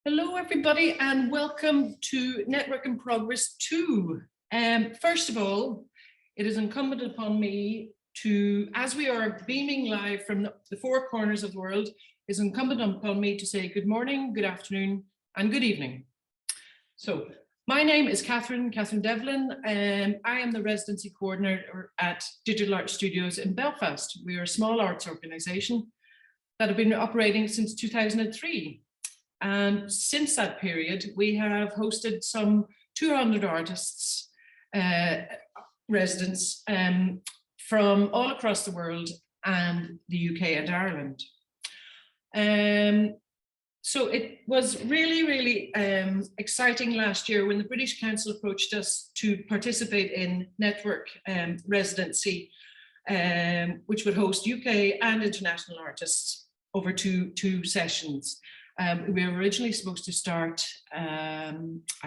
Hello, everybody, and welcome to Network in Progress 2. First of all, it is incumbent upon me to, as we are beaming live from the four corners of the world, is incumbent upon me to say good morning, good afternoon, and good evening. So, my name is Catherine Devlin, and I am the residency coordinator at Digital Art Studios in Belfast. We are a small arts organisation that have been operating since 2003. And since that period, we have hosted some 200 artists, residents from all across the world and the UK and Ireland. So it was really exciting last year when the British Council approached us to participate in Network Residency, which would host UK and international artists over two sessions. We were originally supposed to start, I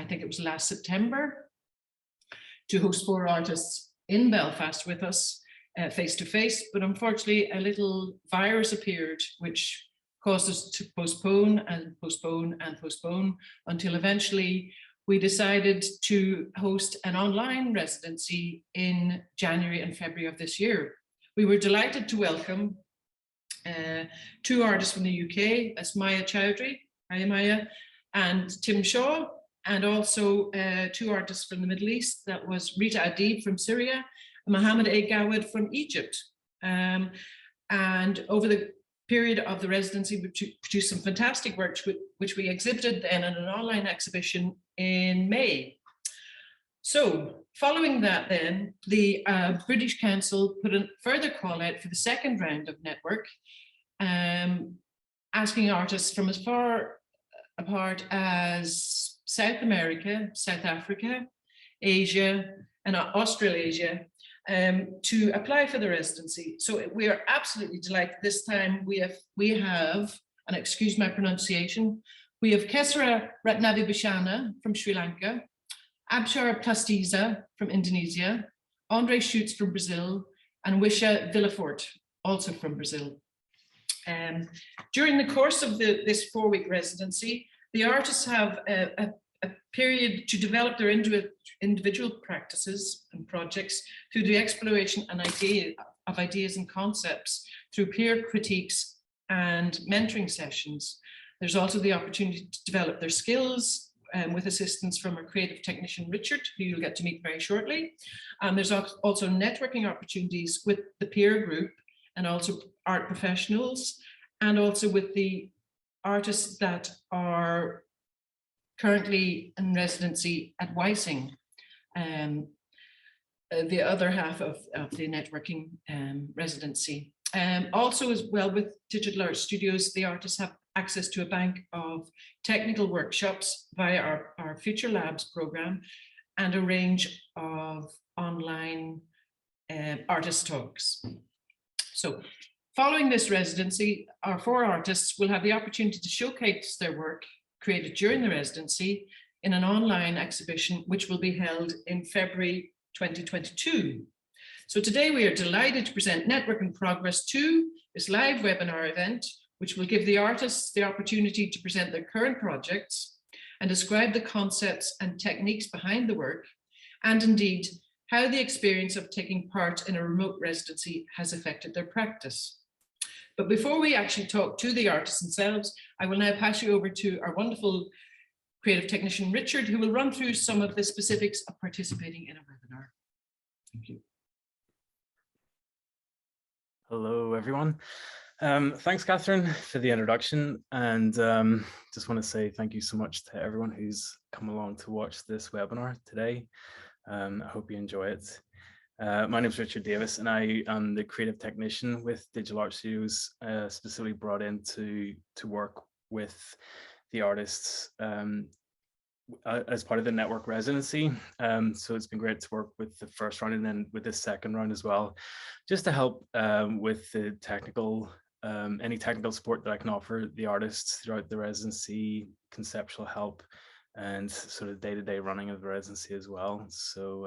think it was last September, to host 4 artists in Belfast with us face to face, but unfortunately a little virus appeared which caused us to postpone until eventually we decided to host an online residency in January and February of this year. We were delighted to welcome 2 artists from the UK, that's Maya Chowdhury, hi Maya, and Tim Shaw, and also 2 artists from the Middle East, that was Rita Adib from Syria, and Mohammed A. Gawad from Egypt. And over the period of the residency, we produced some fantastic work, which we exhibited then in an online exhibition in May. So following that then, the British Council put a further call out for the second round of Network, asking artists from as far apart as South America, South Africa, Asia, and Australasia to apply for the residency. So we are absolutely delighted this time we have, and excuse my pronunciation, we have Kesara Ratnavibhushana from Sri Lanka, Abshar Platisza from Indonesia, André Schütz from Brazil, and Wisrah Villefort, also from Brazil. During the course of this 4-week residency, the artists have a period to develop their individual practices and projects through the exploration and ideas and concepts through peer critiques and mentoring sessions. There's also the opportunity to develop their skills with assistance from our creative technician, Richard, who you'll get to meet very shortly. There's also networking opportunities with the peer group and also art professionals, and also with the artists that are currently in residency at Wysing, the other half of the networking residency. Also as well with Digital Art Studios, the artists have access to a bank of technical workshops via our Future Labs program and a range of online artist talks. So following this residency, our 4 artists will have the opportunity to showcase their work created during the residency in an online exhibition, which will be held in February 2022. So today we are delighted to present Network in Progress 2, this live webinar event, which will give the artists the opportunity to present their current projects and describe the concepts and techniques behind the work, and indeed how the experience of taking part in a remote residency has affected their practice. But before we actually talk to the artists themselves, I will now pass you over to our wonderful creative technician, Richard, who will run through some of the specifics of participating in a webinar. Thank you. Hello, everyone. Thanks, Catherine, for the introduction, and just want to say thank you so much to everyone who's come along to watch this webinar today. I hope you enjoy it. My name is Richard Davis, and I am the creative technician with Digital Art Studios, specifically brought in to work with the artists as part of the network residency. So it's been great to work with the first round and then with the second round as well, just to help with the technical, any technical support that I can offer the artists throughout the residency, conceptual help, and sort of day-to-day running of the residency as well. So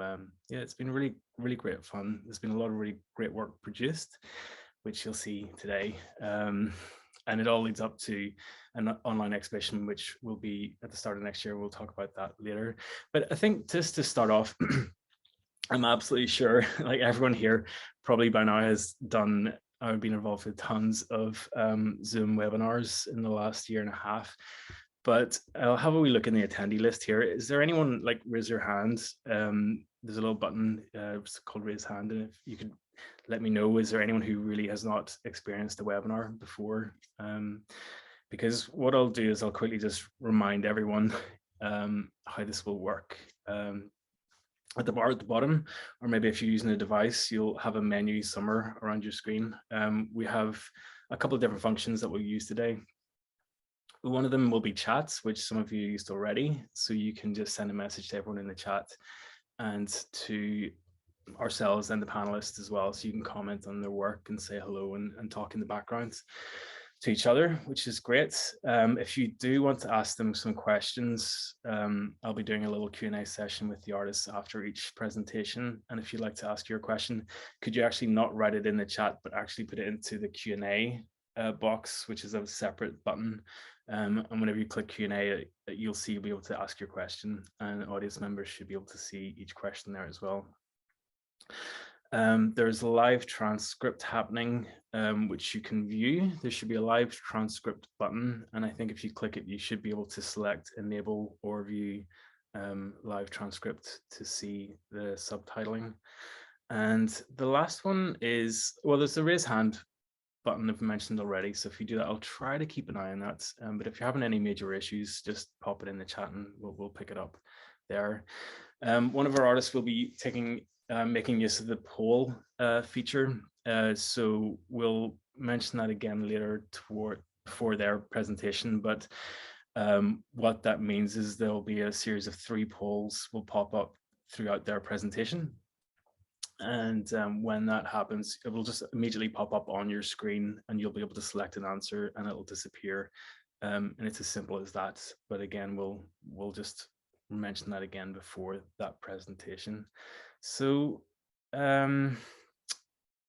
yeah, it's been really great fun. There's been a lot of really great work produced, which you'll see today. And it all leads up to an online exhibition, which will be at the start of next year. We'll talk about that later. But I think just to start off, I'm absolutely sure, like everyone here probably by now has done, I've been involved with tons of Zoom webinars in the last year and a half. But I'll have a wee look in the attendee list here. Is there anyone, like, raise your hand? There's a little button it's called raise hand, and if you could let me know, is there anyone who really has not experienced a webinar before? Because what I'll do is I'll quickly just remind everyone how this will work. At the bar at the bottom, or maybe if you're using a device, you'll have a menu somewhere around your screen. We have a couple of different functions that we'll use today. One of them will be chats, which some of you used already. So you can just send a message to everyone in the chat and to ourselves and the panelists as well. So you can comment on their work and say hello and talk in the background to each other, which is great. If you do want to ask them some questions, I'll be doing a little Q&A session with the artists after each presentation. And if you'd like to ask your question, could you actually not write it in the chat, but actually put it into the Q&A box, which is a separate button. And whenever you click Q&A, you'll see you'll be able to ask your question, and audience members should be able to see each question there as well. There's a live transcript happening, which you can view. There should be a live transcript button, and I think if you click it, you should be able to select enable or view live transcript to see the subtitling. And the last one is, well, there's the raise hand button I've mentioned already. So if you do that, I'll try to keep an eye on that. But if you're having any major issues, just pop it in the chat and we'll pick it up there. One of our artists will be making use of the poll feature. So we'll mention that again later before their presentation. But what that means is there'll be a series of 3 polls will pop up throughout their presentation. And when that happens, it will just immediately pop up on your screen and you'll be able to select an answer and it'll disappear. And it's as simple as that. But again, we'll just mention that again before that presentation. So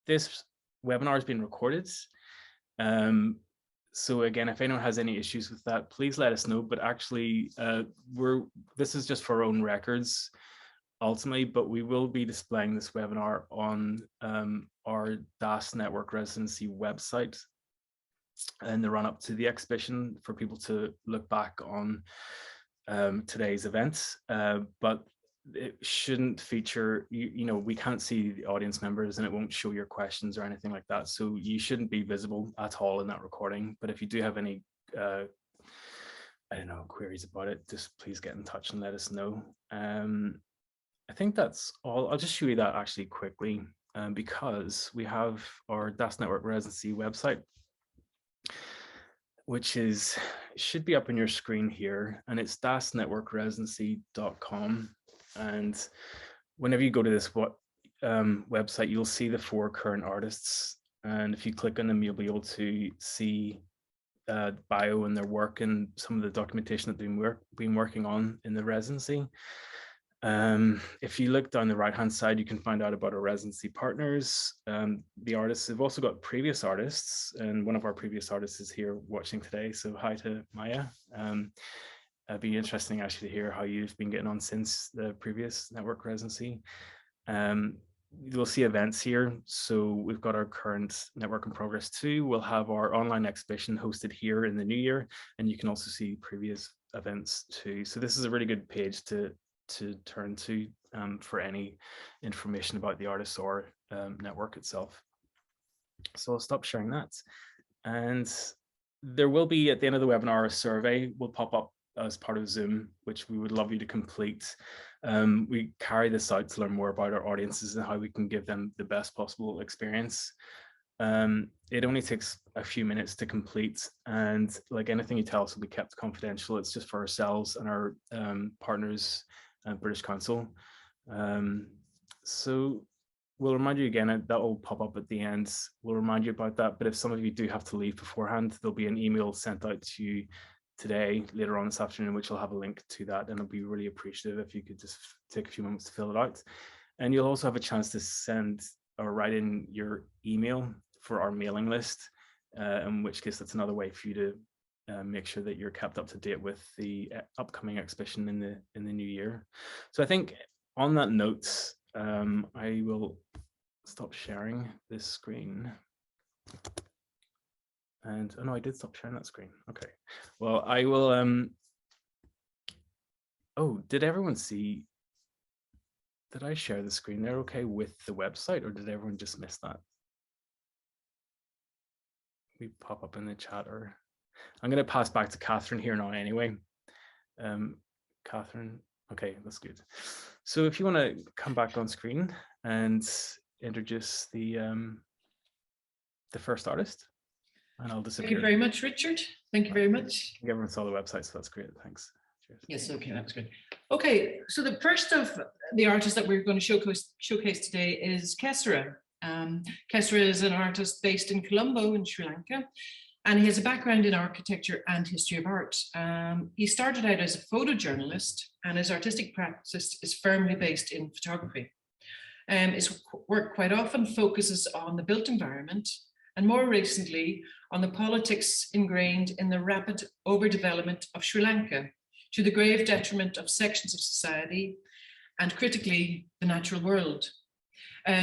this webinar has been recorded. So again, if anyone has any issues with that, please let us know. But actually, this is just for our own records ultimately, but we will be displaying this webinar on our DAS Network Residency website in the run up to the exhibition for people to look back on today's events. But it shouldn't feature, you know, we can't see the audience members and it won't show your questions or anything like that. So you shouldn't be visible at all in that recording. But if you do have any, I don't know, queries about it, just please get in touch and let us know. I think that's all. I'll just show you that actually quickly because we have our DAS Network Residency website, which should be up on your screen here, and it's dasnetworkresidency.com. And whenever you go to this website, you'll see the 4 current artists. And if you click on them, you'll be able to see bio and their work and some of the documentation that they've been working on in the residency. If you look down the right-hand side, you can find out about our residency partners. The artists have also got previous artists, and one of our previous artists is here watching today. So hi to Maya. It'd be interesting actually to hear how you've been getting on since the previous network residency. You'll see events here. So we've got our current network in progress 2. We'll have our online exhibition hosted here in the new year, and you can also see previous events too. So this is a really good page to turn to for any information about the artist or network itself. So I'll stop sharing that. And there will be, at the end of the webinar, a survey will pop up as part of Zoom, which we would love you to complete. We carry this out to learn more about our audiences and how we can give them the best possible experience. It only takes a few minutes to complete, and like anything you tell us will be kept confidential. It's just for ourselves and our partners and British Council. So we'll remind you again, that will pop up at the end. We'll remind you about that, but if some of you do have to leave beforehand, there'll be an email sent out to you today, later on this afternoon, which will have a link to that, and I'll be really appreciative if you could just take a few moments to fill it out. And you'll also have a chance to send or write in your email for our mailing list. in which case that's another way for you to make sure that you're kept up to date with the upcoming exhibition in the new year. So I think on that note, I will stop sharing this screen. And oh no, I did stop sharing that screen. Okay, well, I will. Oh, did everyone see? Did I share the screen there okay with the website, or did everyone just miss that? We pop up in the chat, or I'm going to pass back to Catherine here now anyway. Catherine, okay, that's good. So if you want to come back on screen and introduce the first artist, and I'll disappear. Thank you very much, Richard. Thank you very much. Everyone saw the website, so that's great. Thanks. Cheers. Yes, okay, that's good. Okay, so the first of the artists that we're going to showcase today is Kesara. Kesara is an artist based in Colombo in Sri Lanka, and he has a background in architecture and history of art. He started out as a photojournalist, and his artistic practice is firmly based in photography. His work quite often focuses on the built environment, and more recently on the politics ingrained in the rapid overdevelopment of Sri Lanka, to the grave detriment of sections of society, and critically, the natural world.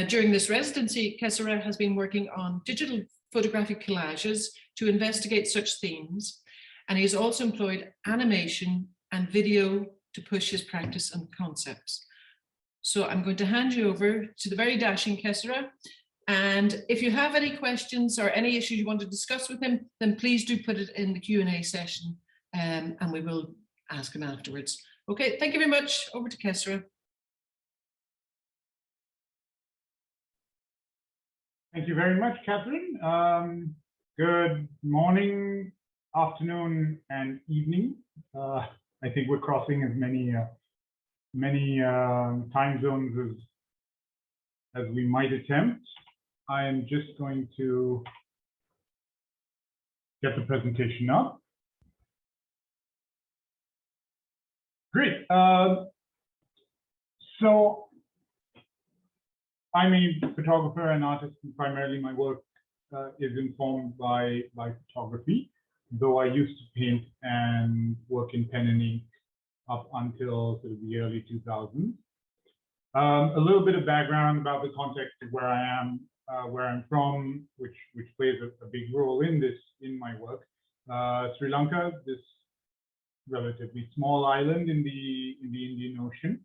During this residency, Kesara has been working on digital photographic collages to investigate such themes, and he has also employed animation and video to push his practice and concepts. So I'm going to hand you over to the very dashing Kesara, and if you have any questions or any issues you want to discuss with him, then please do put it in the Q&A session, and we will ask him afterwards. Okay, thank you very much. Over to Kesara. Thank you very much, Catherine. Good morning, afternoon, and evening. I think we're crossing as many time zones as we might attempt. I am just going to get the presentation up. Great. So I'm a photographer and artist, and primarily my work is informed by photography, though I used to paint and work in pen and ink up until sort of the early 2000s. A little bit of background about the context of where I am, where I'm from, which plays a big role in my work. Sri Lanka, this relatively small island in the Indian Ocean,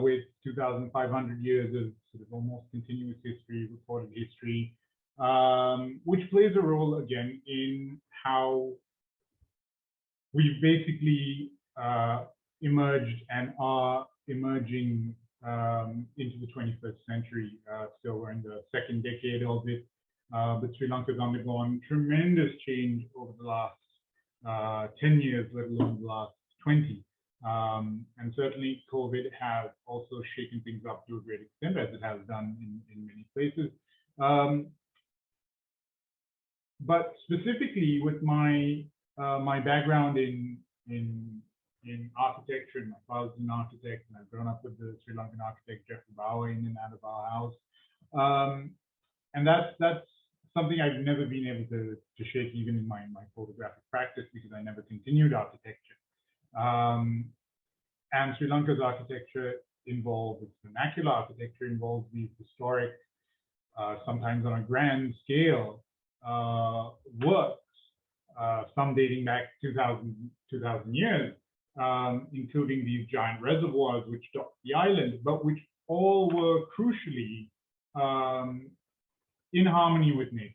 with 2,500 years of sort of almost continuous history, recorded history, which plays a role again in how we've basically emerged and are emerging into the 21st century. Still, we're in the second decade of it, but Sri Lanka has undergone tremendous change over the last 10 years, let alone the last 20. And certainly COVID has also shaken things up to a great extent, as it has done in many places. But specifically with my background in architecture, and my father's an architect, and I've grown up with the Sri Lankan architect Jeffrey Bauer in and out of our house. And that's something I've never been able to shake even in my photographic practice, because I never continued architecture. And Sri Lanka's architecture involves, its vernacular architecture involves these historic, sometimes on a grand scale, works, some dating back 2,000 years, including these giant reservoirs which dot the island, but which all were crucially in harmony with nature.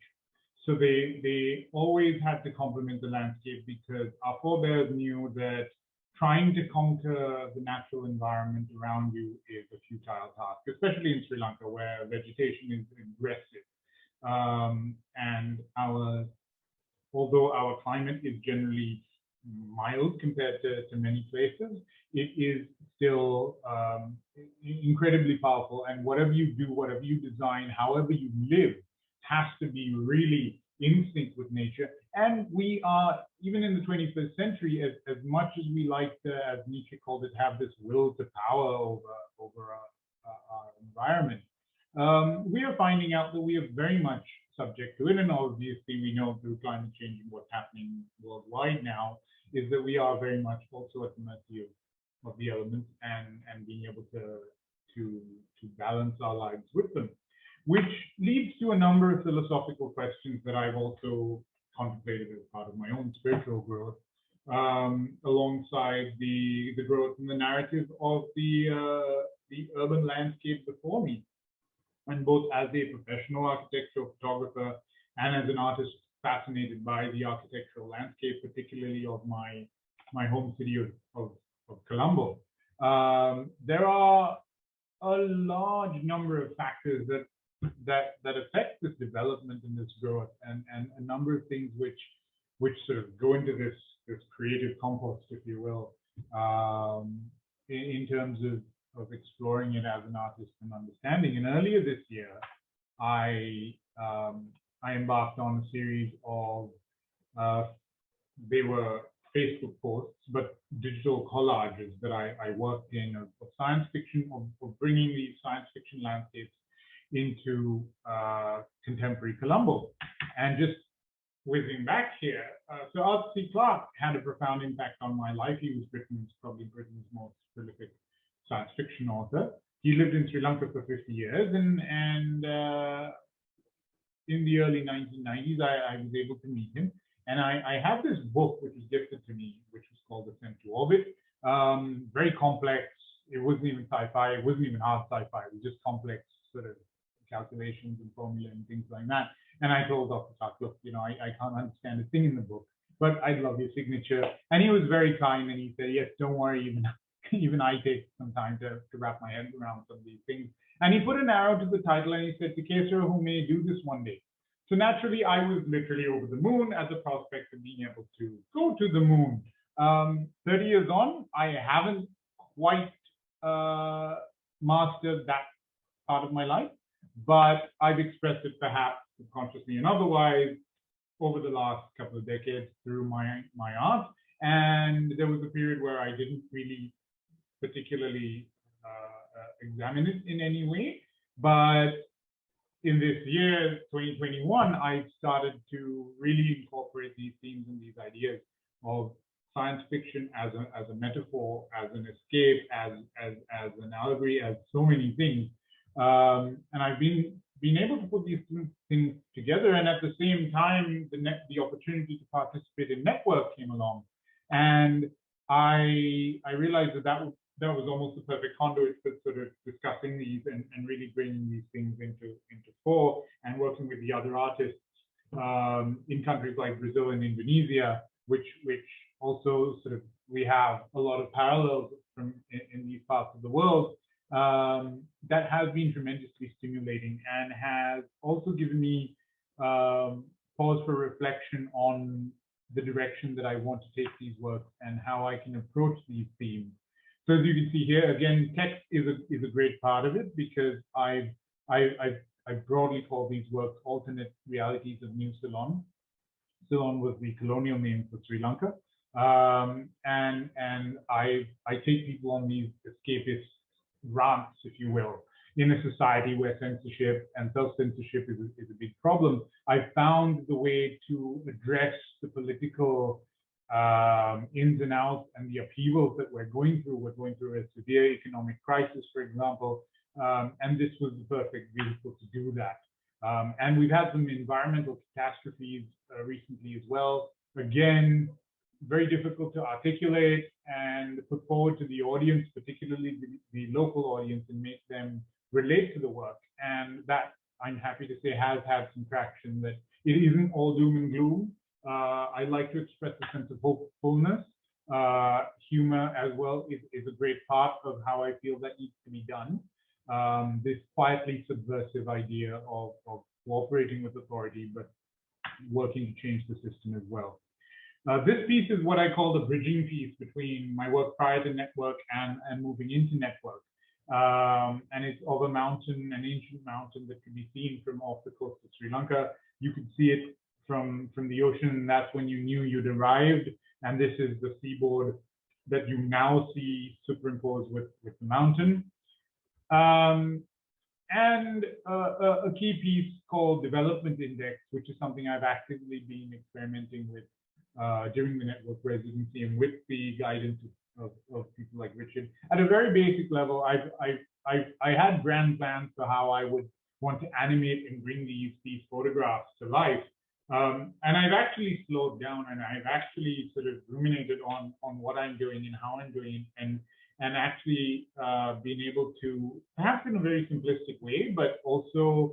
So they always had to complement the landscape, because our forebears knew that trying to conquer the natural environment around you is a futile task, especially in Sri Lanka, where vegetation is aggressive. And although our climate is generally mild compared to many places, it is still incredibly powerful. And whatever you do, whatever you design, however you live, has to be really in sync with nature. And we are, even in the 21st century, as much as we like to, as Nietzsche called it, have this will to power over our environment, we are finding out that we are very much subject to it. And obviously, we know through climate change and what's happening worldwide now is that we are very much also at the mercy of the elements and being able to balance our lives with them, which leads to a number of philosophical questions that I've also contemplated as part of my own spiritual growth, alongside the growth in the narrative of the urban landscape before me. And both as a professional architectural photographer and as an artist fascinated by the architectural landscape, particularly of my home city of Colombo, there are a large number of factors that affect this development and this growth, and a number of things which sort of go into this creative compost, if you will, in terms of exploring it as an artist and understanding. And earlier this year, I embarked on a series of they were Facebook posts, but digital collages that I worked in of science fiction, of bringing these science fiction landscapes into contemporary Colombo. And just whizzing back here, so Arthur C. Clarke had a profound impact on my life. He was probably Britain's most prolific science fiction author. He lived in Sri Lanka for 50 years, and in the early 1990s, I was able to meet him. And I have this book which was gifted to me, which was called Ascent to Orbit. Very complex. It wasn't even sci-fi. It wasn't even hard sci-fi. It was just complex sort of calculations and formula and things like that. And I told Dr. Clarke, look, I can't understand a thing in the book, but I'd love your signature. And he was very kind, and he said, yes, don't worry, even I take some time to wrap my head around some of these things. And he put an arrow to the title, and he said, to Kesara, who may do this one day. So naturally, I was literally over the moon at the prospect of being able to go to the moon. 30 years on, I haven't quite mastered that part of my life, but I've expressed it perhaps subconsciously and otherwise over the last couple of decades through my art. And there was a period where I didn't really particularly examine it in any way, but in this year, 2021, I started to really incorporate these themes and these ideas of science fiction as a metaphor, as an escape, as an allegory, as so many things. And I've been able to put these things together. And at the same time, the opportunity to participate in Network came along, and I realized that was almost the perfect conduit for sort of discussing these and really bringing these things into fore, and working with the other artists in countries like Brazil and Indonesia, which also sort of we have a lot of parallels in these parts of the world. That has been tremendously stimulating and has also given me pause for reflection on the direction that I want to take these works and how I can approach these themes. So as you can see here, again, text is a great part of it, because I broadly call these works alternate realities of New Ceylon. Ceylon was the colonial name for Sri Lanka, and I take people on these escapist rants, if you will, in a society where censorship and self-censorship is a big problem. I found the way to address the political ins and outs and the upheavals that we're going through. We're going through a severe economic crisis, for example, and this was the perfect vehicle to do that. And we've had some environmental catastrophes recently as well. Again, very difficult to articulate and put forward to the audience, particularly the local audience, and make them relate to the work. And that, I'm happy to say, has had some traction, that it isn't all doom and gloom. I like to express a sense of hopefulness. Humor as well is a great part of how I feel that needs to be done. This quietly subversive idea of cooperating with authority, but working to change the system as well. This piece is what I call the bridging piece between my work prior to Network and moving into Network. And it's of a mountain, an ancient mountain that can be seen from off the coast of Sri Lanka. You could see it from the ocean, and that's when you knew you'd arrived. And this is the seaboard that you now see superimposed with the mountain. and a key piece called development index, which is something I've actively been experimenting with during the network residency and with the guidance of people like Richard. At a very basic level, I had grand plans for how I would want to animate and bring these photographs to life. And I've actually slowed down, and I've actually sort of ruminated on what I'm doing and how I'm doing it, and actually being able to, perhaps in a very simplistic way, but also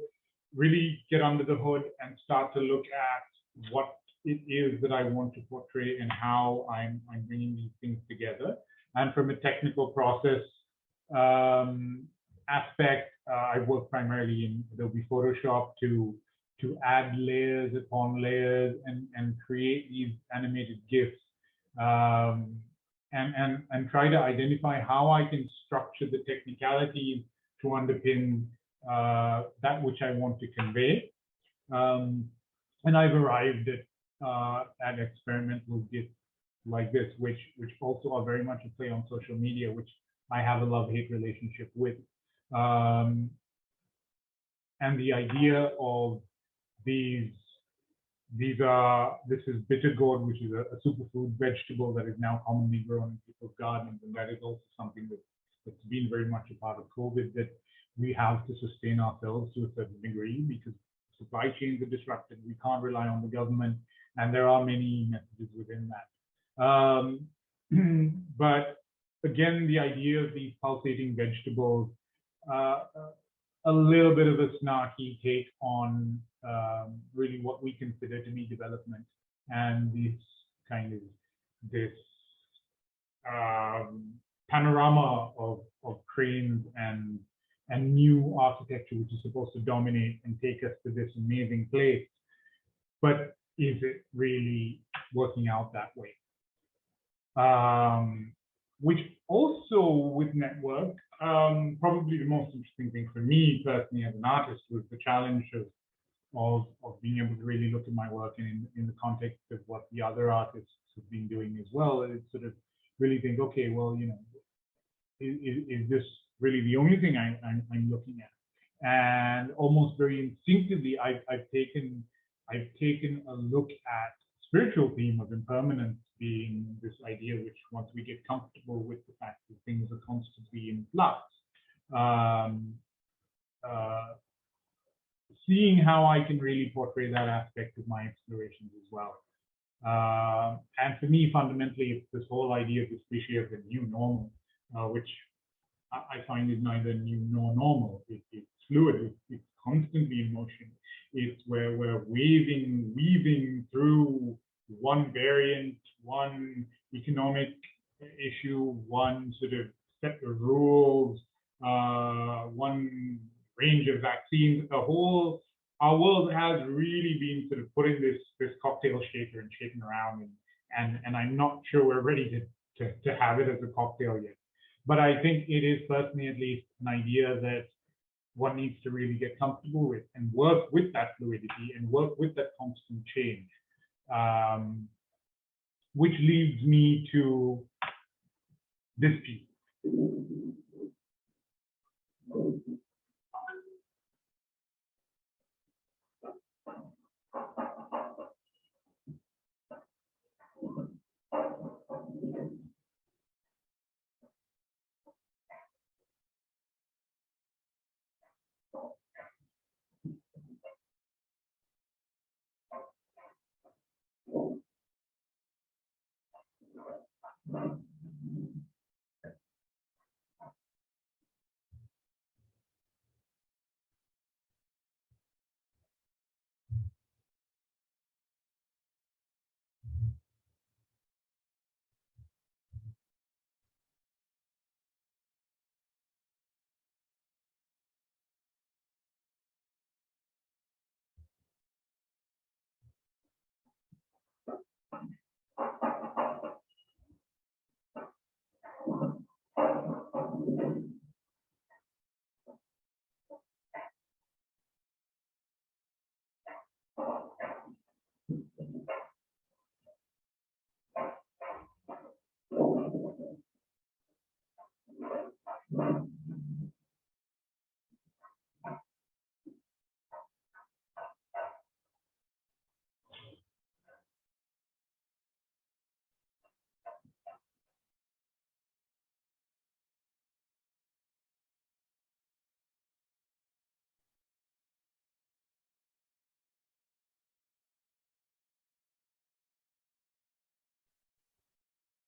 really get under the hood and start to look at what it is that I want to portray and how I'm bringing these things together. And from a technical process aspect, I work primarily in Adobe Photoshop to add layers upon layers and create these animated GIFs. And try to identify how I can structure the technicalities to underpin that which I want to convey. And I've arrived at experimental GIFs like this, which also are very much a play on social media, which I have a love-hate relationship with. And the idea of this is bitter gourd, which is a superfood vegetable that is now commonly grown in people's gardens, and that is also something that's been very much a part of COVID, that we have to sustain ourselves to a certain degree because supply chains are disrupted. We can't rely on the government, and there are many messages within that. But again, the idea of these pulsating vegetables, a little bit of a snarky take on really what we consider to be development, and this panorama of cranes and new architecture, which is supposed to dominate and take us to this amazing place. But is it really working out that way? Which also with network, probably the most interesting thing for me personally as an artist was the challenge of being able to really look at my work and in the context of what the other artists have been doing as well. It's sort of really think, okay, well, you know, is this really the only thing I'm looking at? And almost very instinctively, I've taken a look at spiritual theme of impermanence being this idea which, once we get comfortable with the fact that things are constantly in flux, seeing how I can really portray that aspect of my explorations as well. And for me, fundamentally, it's this whole idea of the species of the new normal, which I find is neither new nor normal. It's fluid, it's constantly in motion. It's where we're weaving through one variant, one economic issue, one sort of set of rules, one range of vaccines. Our world has really been sort of put in this cocktail shaker and shaken around, and I'm not sure we're ready to have it as a cocktail yet. But I think it is personally, at least, an idea that one needs to really get comfortable with and work with that fluidity and work with that constant change, which leads me to this piece.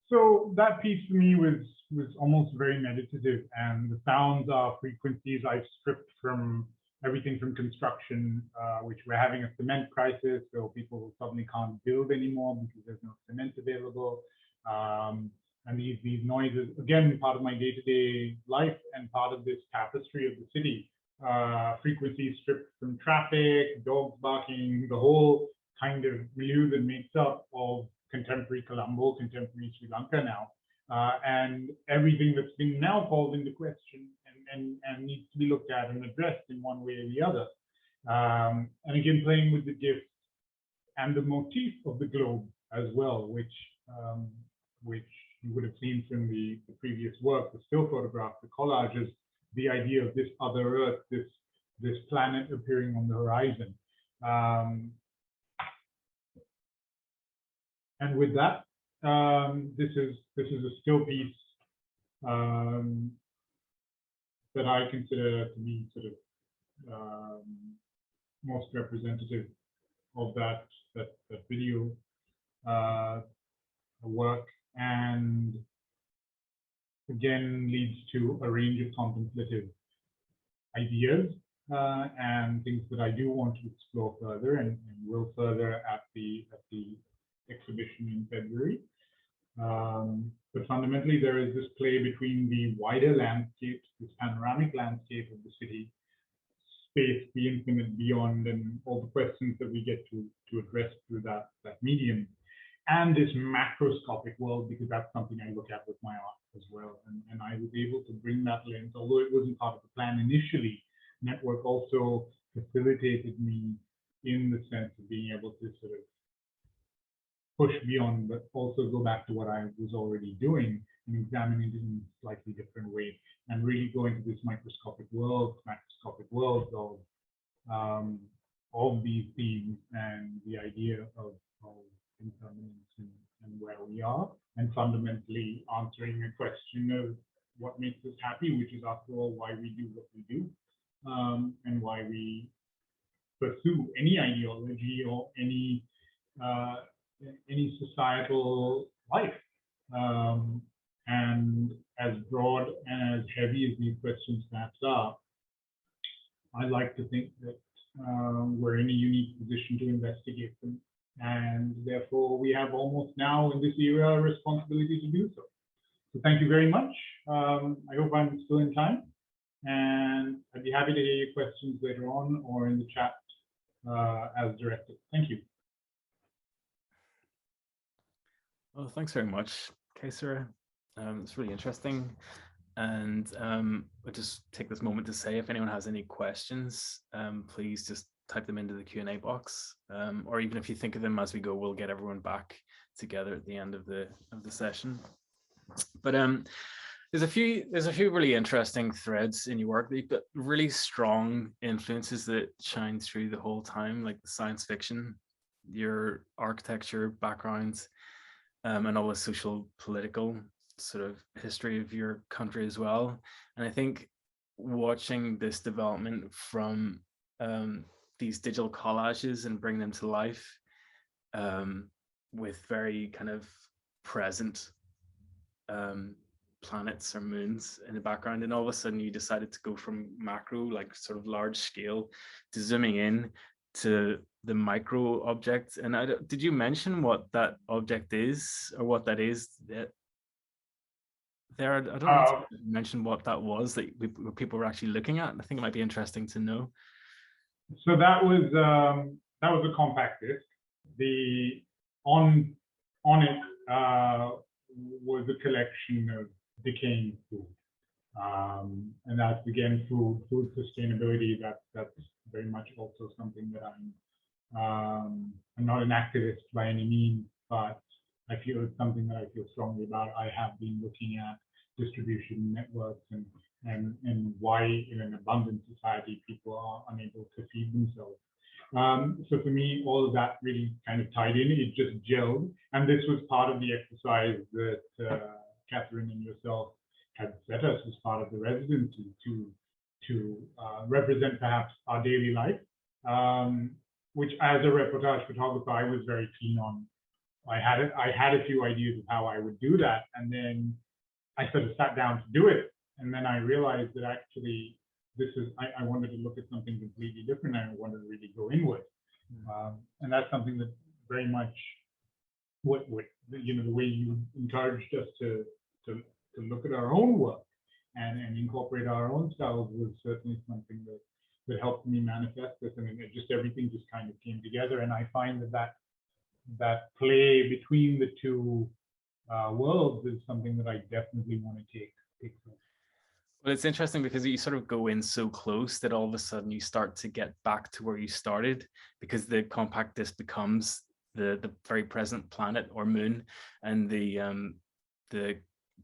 So that piece for me was almost very meditative, and the sounds are frequencies I've stripped from everything from construction, which we're having a cement crisis, so people suddenly can't build anymore because there's no cement available. And these noises, again, part of my day-to-day life and part of this tapestry of the city. Frequencies stripped from traffic, dogs barking, the whole kind of milieu that makes up of contemporary Colombo, contemporary Sri Lanka now. And everything that's been now called into question and needs to be looked at and addressed in one way or the other. And again, playing with the gifts and the motif of the globe as well, which you would have seen from the previous work, the still photographs, the collages, the idea of this other Earth, this planet appearing on the horizon. And with that, this is a still piece that I consider to be sort of most representative of that video work, and again leads to a range of contemplative ideas and things that I do want to explore further and will further at the exhibition in February. But fundamentally, there is this play between the wider landscape, this panoramic landscape of the city, space, the infinite beyond, and all the questions that we get to address through that medium, and this macroscopic world, because that's something I look at with my art as well. And I was able to bring that lens, although it wasn't part of the plan initially. Network also facilitated me in the sense of being able to sort of push beyond, but also go back to what I was already doing and examine it in a slightly different way, and really go into this macroscopic world of these themes and the idea of impermanence and where we are, and fundamentally answering a question of what makes us happy, which is after all why we do what we do, and why we pursue any ideology or any societal life. And as broad and as heavy as these questions perhaps are, I like to think that we're in a unique position to investigate them. And therefore, we have almost now in this era a responsibility to do so. So thank you very much. I hope I'm still in time. And I'd be happy to hear your questions later on or in the chat as directed. Thank you. Well, thanks very much, Kesara. It's really interesting. And I'll just take this moment to say, if anyone has any questions, please just type them into the Q&A box, or even if you think of them as we go, we'll get everyone back together at the end of the session. But there's a few really interesting threads in your work. You've got really strong influences that shine through the whole time, like the science fiction, your architecture background, and all the social political sort of history of your country as well. And I think watching this development from these digital collages and bring them to life with very kind of present planets or moons in the background, and all of a sudden you decided to go from macro, like sort of large scale, to zooming in to the micro object. And did you mention what that object is, or what that is? There, I don't know if you mentioned what that was that people were actually looking at. I think it might be interesting to know. So that was a compact disc. On it was a collection of decaying food, and that's again food sustainability. That's very much also something that I'm not an activist by any means, but I feel it's something that I feel strongly about. I have been looking at distribution networks and why in an abundant society people are unable to feed themselves. So for me, all of that really kind of tied in. It just gelled, and this was part of the exercise that Catherine and yourself had set us as part of the residency to represent perhaps our daily life, which as a reportage photographer I was very keen on I had a few ideas of how I would do that, and then I sort of sat down to do it, and then I realized that actually I wanted to look at something completely different, and I wanted to really go inward, and that's something that very much what the way you encouraged us to look at our own work and incorporate our own styles was certainly something that helped me manifest this. I mean, just everything just kind of came together, and I find that play between the two worlds is something that I definitely want to take from. Well, it's interesting because you sort of go in so close that all of a sudden you start to get back to where you started, because the compact disc becomes the very present planet or moon, and the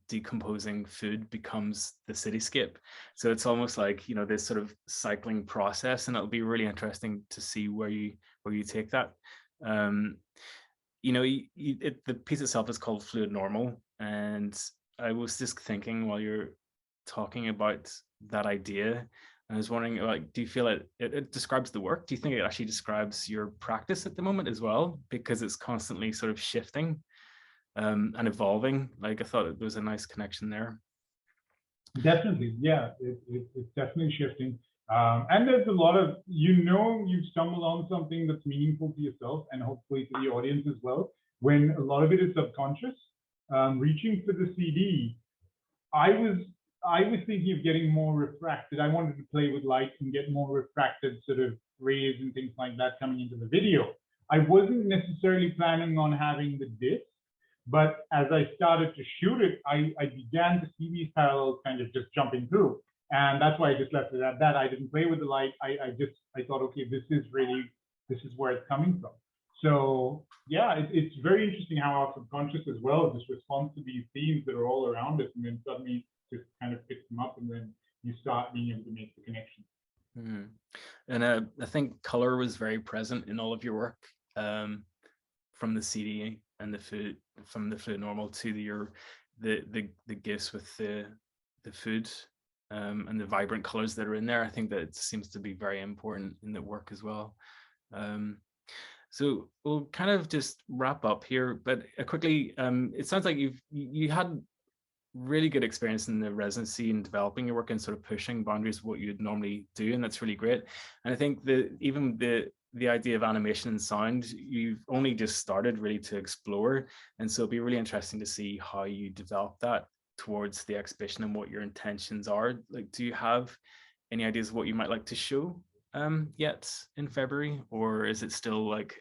decomposing food becomes the cityscape. So it's almost like, you know, this sort of cycling process, and it'll be really interesting to see where you take that. You know, the piece itself is called Fluid Normal, and I was just thinking while you're talking about that idea, I was wondering, like, do you feel it describes the work? Do you think it actually describes your practice at the moment as well, because it's constantly sort of shifting and evolving? Like, I thought there was a nice connection there. Definitely, yeah, it's definitely shifting. And there's a lot of, you've stumbled on something that's meaningful to yourself and hopefully to the audience as well, when a lot of it is subconscious. Reaching for the CD, I was thinking of getting more refracted. I wanted to play with light and get more refracted sort of rays and things like that coming into the video. I wasn't necessarily planning on having the disc, but as I started to shoot it, I began to see these parallels kind of just jumping through. And that's why I just left it at that. I didn't play with the light. I thought, okay, this is where it's coming from. So yeah, it's very interesting how our subconscious as well just responds to these themes that are all around us, and then suddenly just kind of picks them up, and then you start being able to make the connection. And I think color was very present in all of your work, from the CD and the food, from the Fluid Normal to the gifts with the food, and the vibrant colors that are in there. I think that it seems to be very important in the work as well. So we'll kind of just wrap up here, but quickly, it sounds like you had really good experience in the residency and developing your work and sort of pushing boundaries of what you'd normally do, and that's really great. And I think even the idea of animation and sound, you've only just started really to explore, and so it'll be really interesting to see how you develop that towards the exhibition and what your intentions are. Like, do you have any ideas of what you might like to show yet in February, or is it still like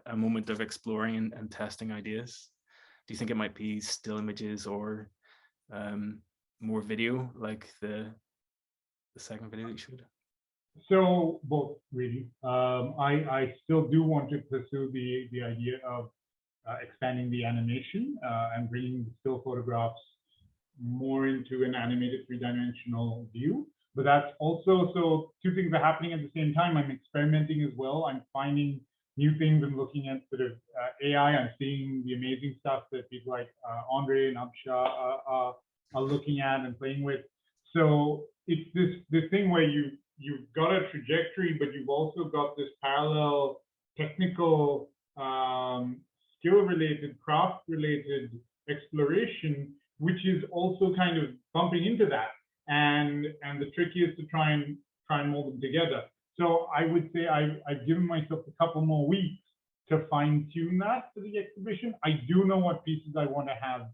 a moment of exploring and testing ideas? Do you think it might be still images or more video, like the second video that you showed? So both, really. I still do want to pursue the idea of expanding the animation and bringing the still photographs more into an animated three-dimensional view. But that's also, so two things are happening at the same time. I'm experimenting as well. I'm finding new things and looking at sort of AI. I'm seeing the amazing stuff that people like André and Abshar are looking at and playing with. So it's this thing where you've got a trajectory, but you've also got this parallel technical, skill-related, craft-related exploration, which is also kind of bumping into that. And the trick is to try and mold them together. So I would say I've given myself a couple more weeks to fine tune that for the exhibition. I do know what pieces I want to have,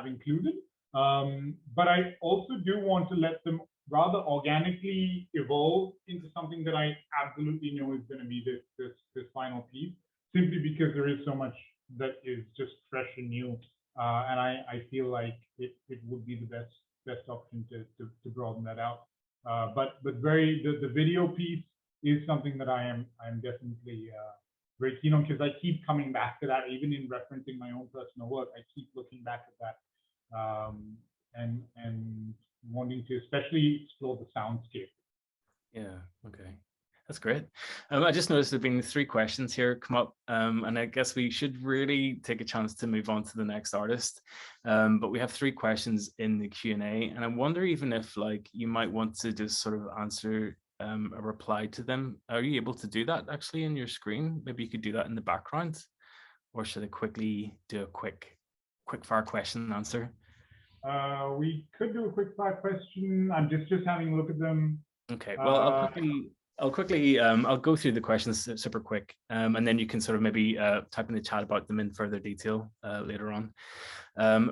included. But I also do want to let them rather organically evolve into something that I absolutely know is going to be this final piece, simply because there is so much that is just fresh and new. And I feel like it would be the best option to broaden that out. But the video piece is something that I am definitely very keen on, because I keep coming back to that, even in referencing my own personal work. I keep looking back at that and wanting to especially explore the soundscape. Yeah. Okay. That's great. I just noticed there have been 3 questions here come up, and I guess we should really take a chance to move on to the next artist. But we have 3 questions in the Q&A, and I wonder even if like you might want to just sort of answer a reply to them. Are you able to do that actually in your screen? Maybe you could do that in the background. or should I quickly do a quick fire question and answer? We could do a quick fire question. I'm just having a look at them. Okay, well, I'll quickly I'll go through the questions super quick, and then you can sort of maybe type in the chat about them in further detail later on.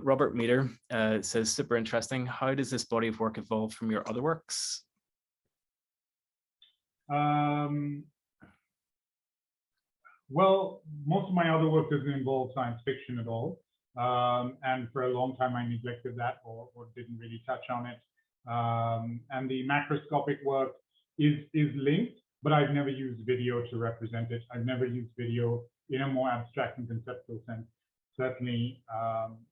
Robert Meter says, super interesting. How does this body of work evolve from your other works? Well, most of my other work doesn't involve science fiction at all. And for a long time, I neglected that or didn't really touch on it. And the macroscopic work is linked, but I've never used video to represent it. I've never used video in a more abstract and conceptual sense, certainly.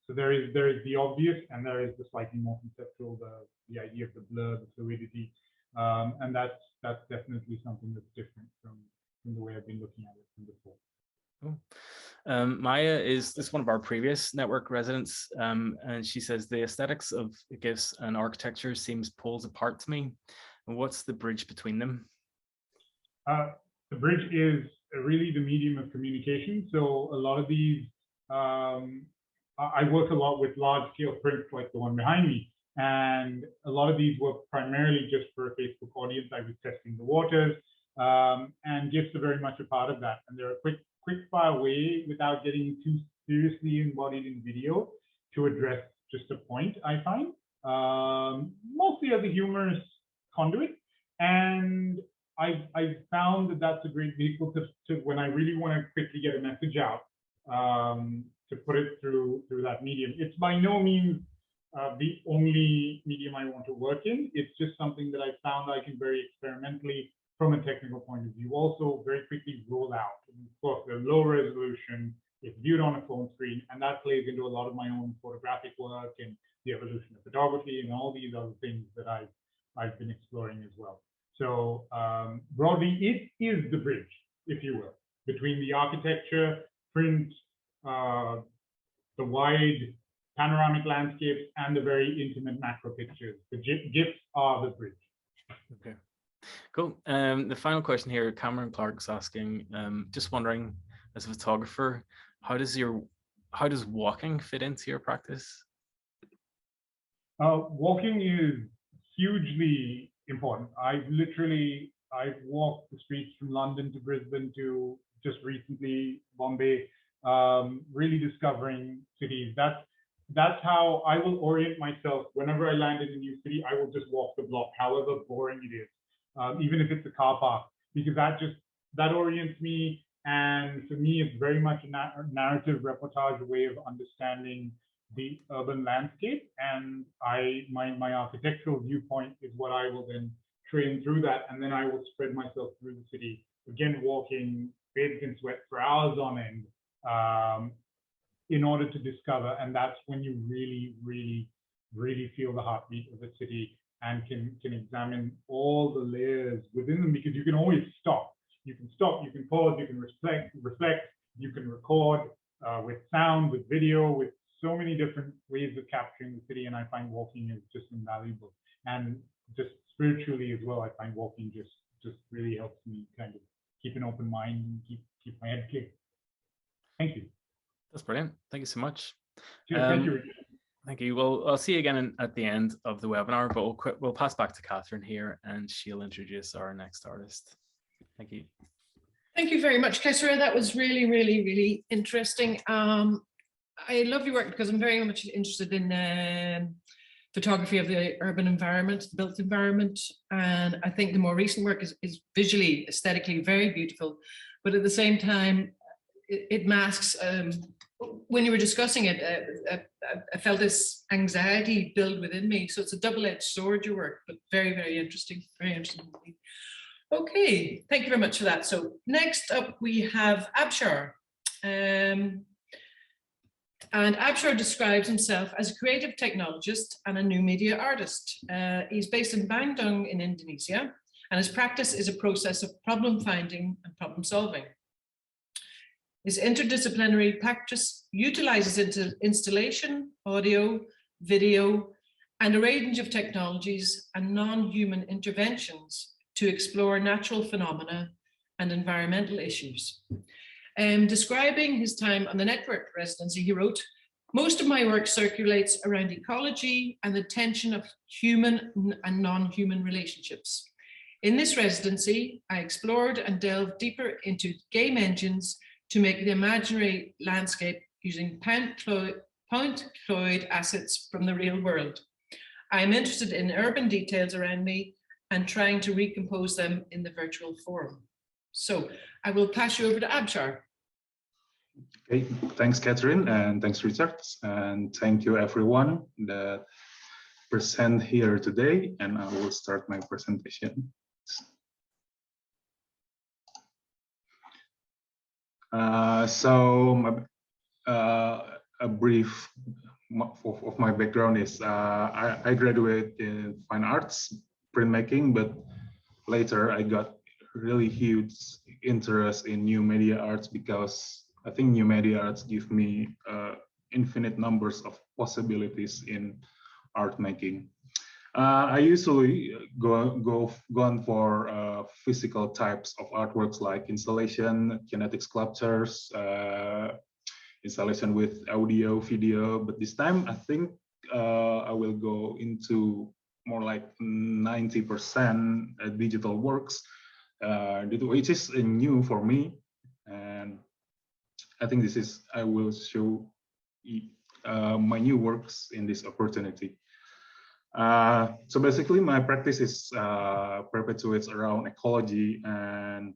So there is the obvious, and there is the slightly more conceptual, the idea of the blur, the fluidity, and that's definitely something that's different from the way I've been looking at it from before. Cool. Maya is one of our previous network residents, and she says the aesthetics of GIFs and architecture seems poles apart to me. And what's the bridge between them? The bridge is really the medium of communication. So a lot of these, I work a lot with large-scale prints like the one behind me, and a lot of these were primarily just for a Facebook audience. I was testing the waters, and GIFs are very much a part of that. And they're a quick fire way without getting too seriously embodied in video to address just a point, I find, mostly as a humorous conduit. And I've found that that's a great vehicle to when I really want to quickly get a message out, to put it through that medium. It's by no means the only medium I want to work in. It's just something that I found I can very experimentally, from a technical point of view, also very quickly roll out. And of course, the low resolution is viewed on a phone screen, and that plays into a lot of my own photographic work and the evolution of photography and all these other things that I've been exploring as well. So broadly, it is the bridge, if you will, between the architecture, print, the wide panoramic landscapes, and the very intimate macro pictures. The GIFs are the bridge. Okay. Cool. The final question here, Cameron Clark's asking, just wondering, as a photographer, how does walking fit into your practice? Walking is hugely important. I've walked the streets from London to Brisbane to just recently Bombay, really discovering cities. That's how I will orient myself. Whenever I land in a new city, I will just walk the block, however boring it is. Even if it's a car park, because that orients me. And for me, it's very much a narrative reportage way of understanding the urban landscape. And my architectural viewpoint is what I will then train through that. And then I will spread myself through the city, again, walking, bathed in sweat for hours on end, in order to discover. And that's when you really, really, really feel the heartbeat of the city and can examine all the layers within them, because you can always stop. You can stop, you can pause, you can reflect, you can record with sound, with video, with so many different ways of capturing the city. And I find walking is just invaluable. And just spiritually as well, I find walking just really helps me kind of keep an open mind and keep my head clear. Thank you. That's brilliant. Thank you so much. Thank you, Richard. Thank you. Well, I'll see you again at the end of the webinar, but we'll pass back to Catherine here, and she'll introduce our next artist. Thank you. Thank you very much, Kesara. That was really, really, really interesting. I love your work because I'm very much interested in photography of the urban environment, the built environment. And I think the more recent work is visually, aesthetically very beautiful, but at the same time, it masks, when you were discussing it, I felt this anxiety build within me. So it's a double-edged sword, your work, but very, very interesting, very interesting. Okay, thank you very much for that. So next up we have Abshar. And Abshar describes himself as a creative technologist and a new media artist. He's based in Bandung in Indonesia, and his practice is a process of problem finding and problem solving. His interdisciplinary practice utilizes installation, audio, video, and a range of technologies and non-human interventions to explore natural phenomena and environmental issues. Describing his time on the network residency, he wrote, "Most of my work circulates around ecology and the tension of human and non-human relationships. In this residency, I explored and delved deeper into game engines to make the imaginary landscape using point cloud assets from the real world. I am interested in urban details around me and trying to recompose them in the virtual forum." So I will pass you over to Abshar. Okay, thanks, Catherine, and thanks, Richard, and thank you, everyone that present here today. And I will start my presentation. A brief of my background is I graduated in fine arts, printmaking, but later I got really huge interest in new media arts because I think new media arts give me infinite numbers of possibilities in art making. I usually go on for physical types of artworks like installation, kinetic sculptures, installation with audio, video, but this time I think I will go into more like 90% digital works, which is new for me, and I think I will show my new works in this opportunity. So basically, my practice is perpetuates around ecology and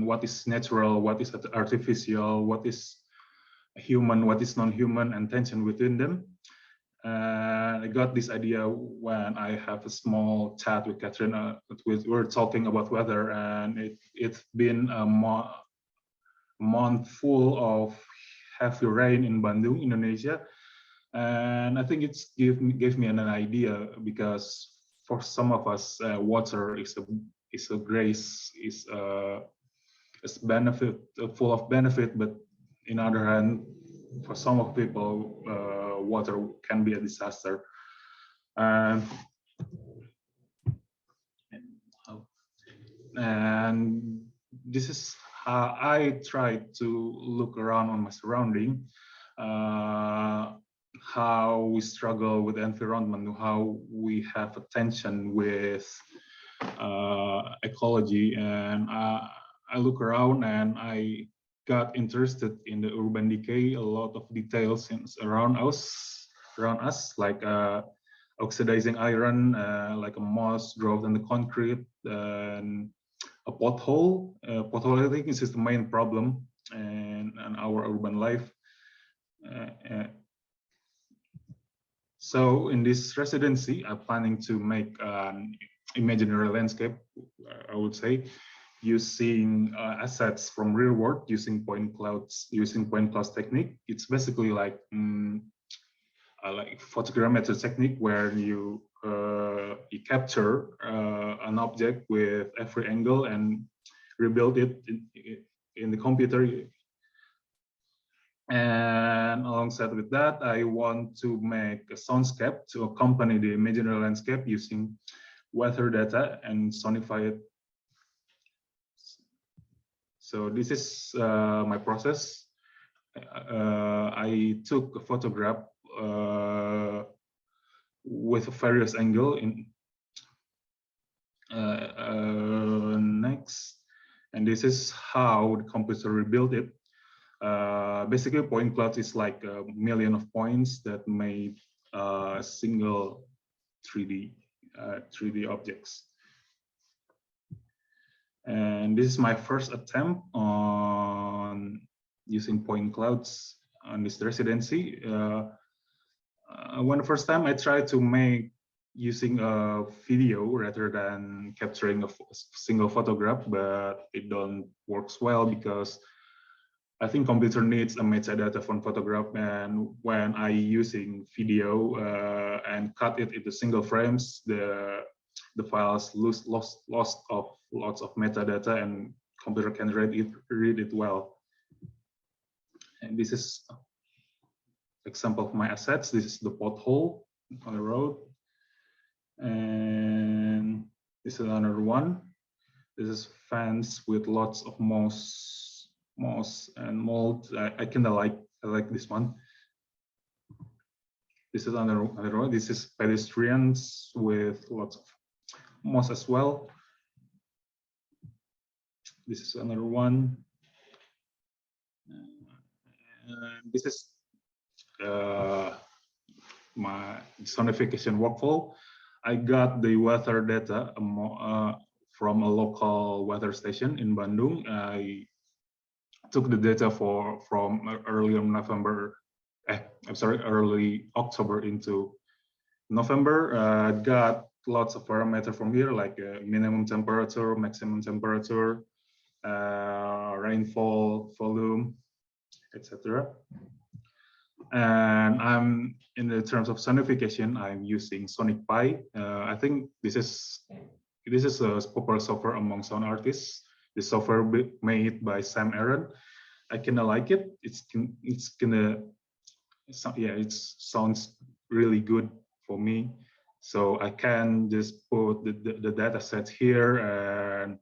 what is natural, what is artificial, what is human, what is non-human, and tension within them. I got this idea when I have a small chat with Catherine. We're talking about weather, and it's been a month full of heavy rain in Bandung, Indonesia, and I think it's gave me an idea, because for some of us, water is a grace, is benefit, full of benefit, but in other hand, for some of people, water can be a disaster. And this is how I try to look around on my surrounding, how we struggle with the environment, how we have a tension with ecology, and I look around and I got interested in the urban decay. A lot of details around us, like oxidizing iron, like a moss growth in the concrete, and a pothole. Pothole, I think, is the main problem in our urban life. So in this residency, I'm planning to make an imaginary landscape, I would say, using assets from real world, using point clouds technique. It's basically like photogrammetry technique, where you capture an object with every angle and rebuild it in the computer. And alongside with that, I want to make a soundscape to accompany the imaginary landscape using weather data and sonify it. So this is my process. I took a photograph with a various angle in next, and this is how the computer rebuilt it. Basically, point cloud is like a million of points that made single 3D objects. And this is my first attempt on using point clouds on this residency. When the first time I tried to make using a video rather than capturing a single photograph, but it don't works well because I think computer needs a metadata from photograph, and when I using video and cut it into single frames, the files lost of lots of metadata, and computer can read it well. And this is example of my assets. This is the pothole on the road, and this is another one. This is fence with lots of moss and mold. I kind of like this one. This is another one. This is pedestrians with lots of moss as well. This is another one. This is my zonification workflow. I got the weather data from a local weather station in Bandung. I took the data from early October into November. Got lots of parameters from here, like minimum temperature, maximum temperature, rainfall, volume, etc. And I'm in the terms of sonification, I'm using SonicPy. I think this is a popular software among sound artists. The software made by Sam Aaron. I kind of like it. It sounds really good for me. So I can just put the data set here and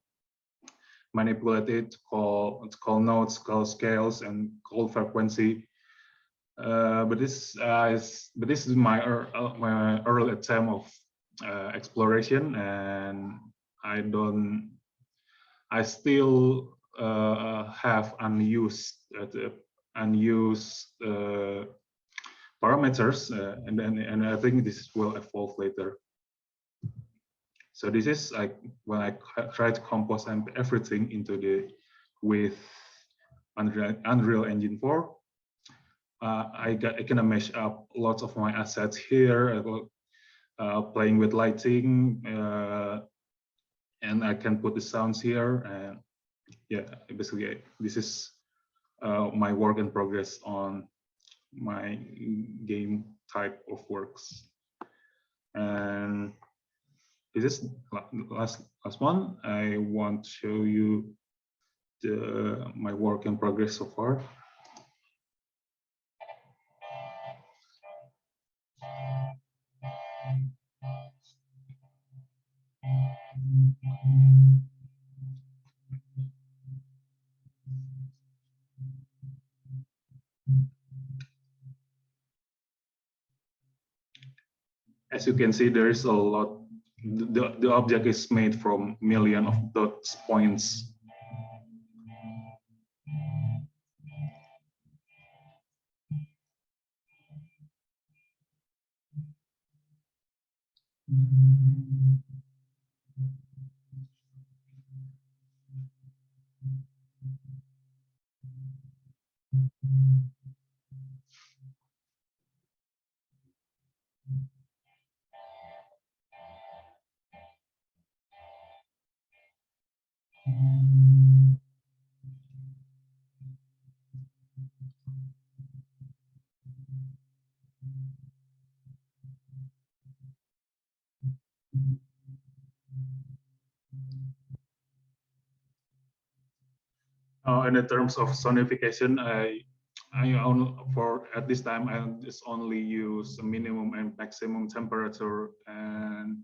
manipulate it to call notes, call scales, and call frequency. But this is my early attempt of exploration, and I still have unused parameters, and I think this will evolve later. So this is like when I try to compose everything into with Unreal Engine 4. I can mesh up lots of my assets here, playing with lighting, and I can put the sounds here. And yeah, basically this is my work in progress on my game type of works. And this is last one. I want to show you my work in progress so far. As you can see, there is a lot. The object is made from millions of dots points. In the terms of sonification, at this time I just only use a minimum and maximum temperature, and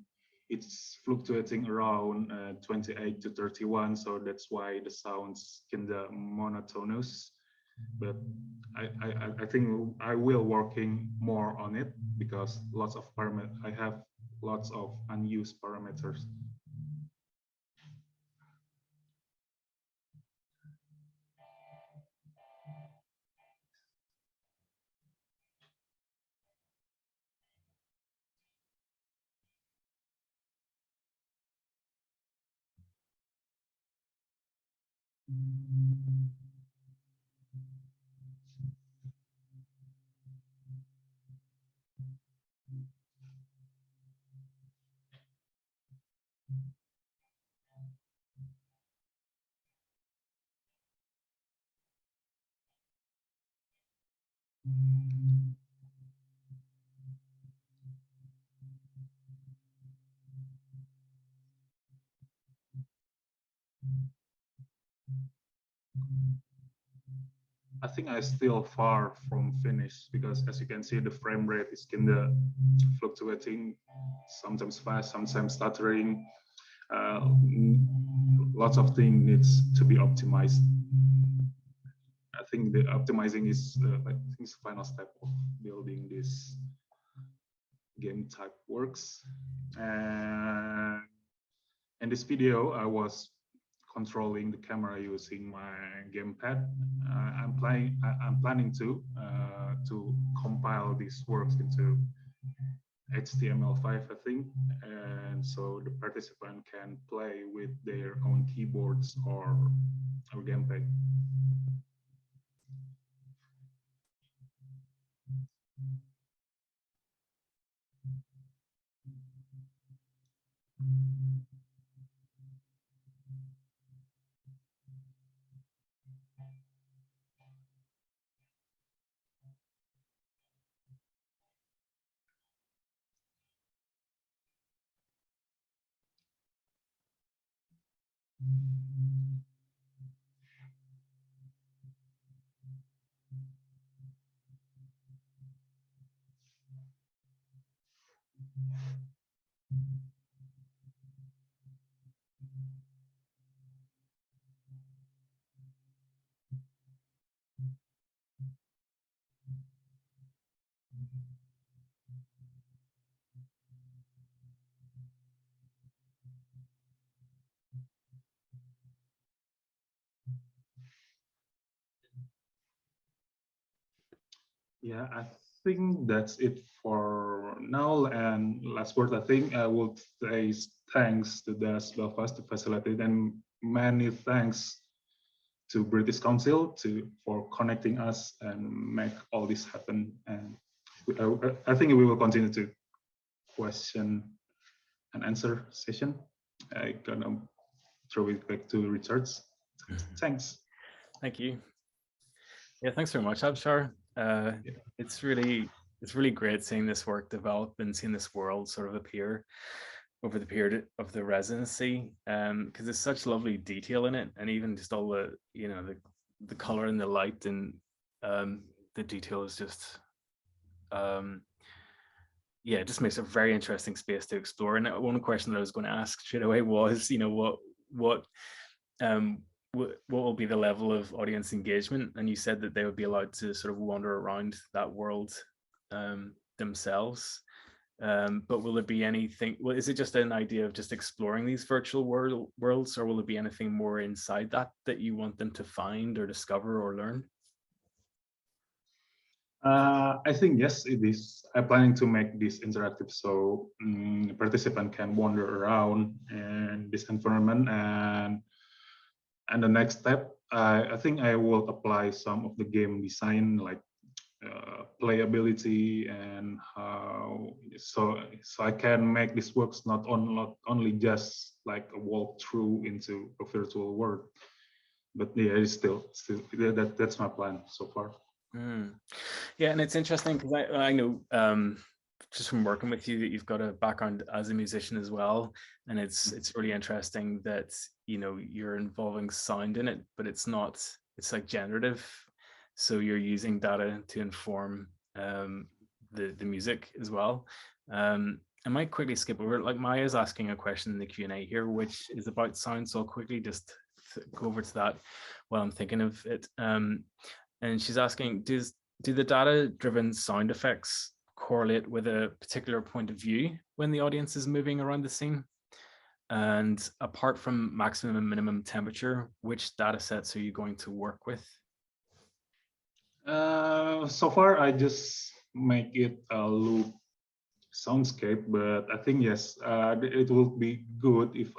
it's fluctuating around 28 to 31. So that's why the sounds kind of monotonous. But I think I will working more on it because I have lots of unused parameters. I think I'm still far from finished because, as you can see, the frame rate is kind of fluctuating, sometimes fast, sometimes stuttering. lots of things needs to be optimized. I think the optimizing is I think it's the final step of building this game type works. And in this video, I was controlling the camera using my gamepad. I'm planning to compile these works into HTML5, I think, and so the participant can play with their own keyboards or gamepad. Yeah, I think that's it for now. And last word, I think I will say thanks to Das Belfast to facilitate, and many thanks to British Council for connecting us and make all this happen. And I think we will continue to question and answer session. I'm gonna throw it back to Richard. Thanks. Thank you. Yeah, thanks very much, Abshar. It's really great seeing this work develop and seeing this world sort of appear over the period of the residency, because there's such lovely detail in it, and even just all the the color and the light and the detail is just yeah, it just makes a very interesting space to explore. And one question that I was going to ask straight away was, what will be the level of audience engagement? And you said that they would be allowed to sort of wander around that world themselves. But will there be anything, well, is it just an idea of just exploring these virtual worlds, or will there be anything more inside that you want them to find or discover or learn? I think yes, it is. I'm planning to make this interactive so the participant can wander around in this environment, and the next step, I think I will apply some of the game design, like playability, and how so I can make this works not only just like a walkthrough into a virtual world, but yeah, it's still that's my plan so far. Yeah, and it's interesting because I know just from working with you that you've got a background as a musician as well, and it's really interesting that you're involving sound in it, but it's like generative, so you're using data to inform the music as well. I might quickly skip over it. Like Maya's asking a question in the Q&A here, which is about sound, so I'll quickly just go over to that while I'm thinking of it. And she's asking, do the data-driven sound effects correlate with a particular point of view when the audience is moving around the scene? And apart from maximum and minimum temperature, which data sets are you going to work with? So far, I just make it a loop soundscape, but I think yes, it will be good if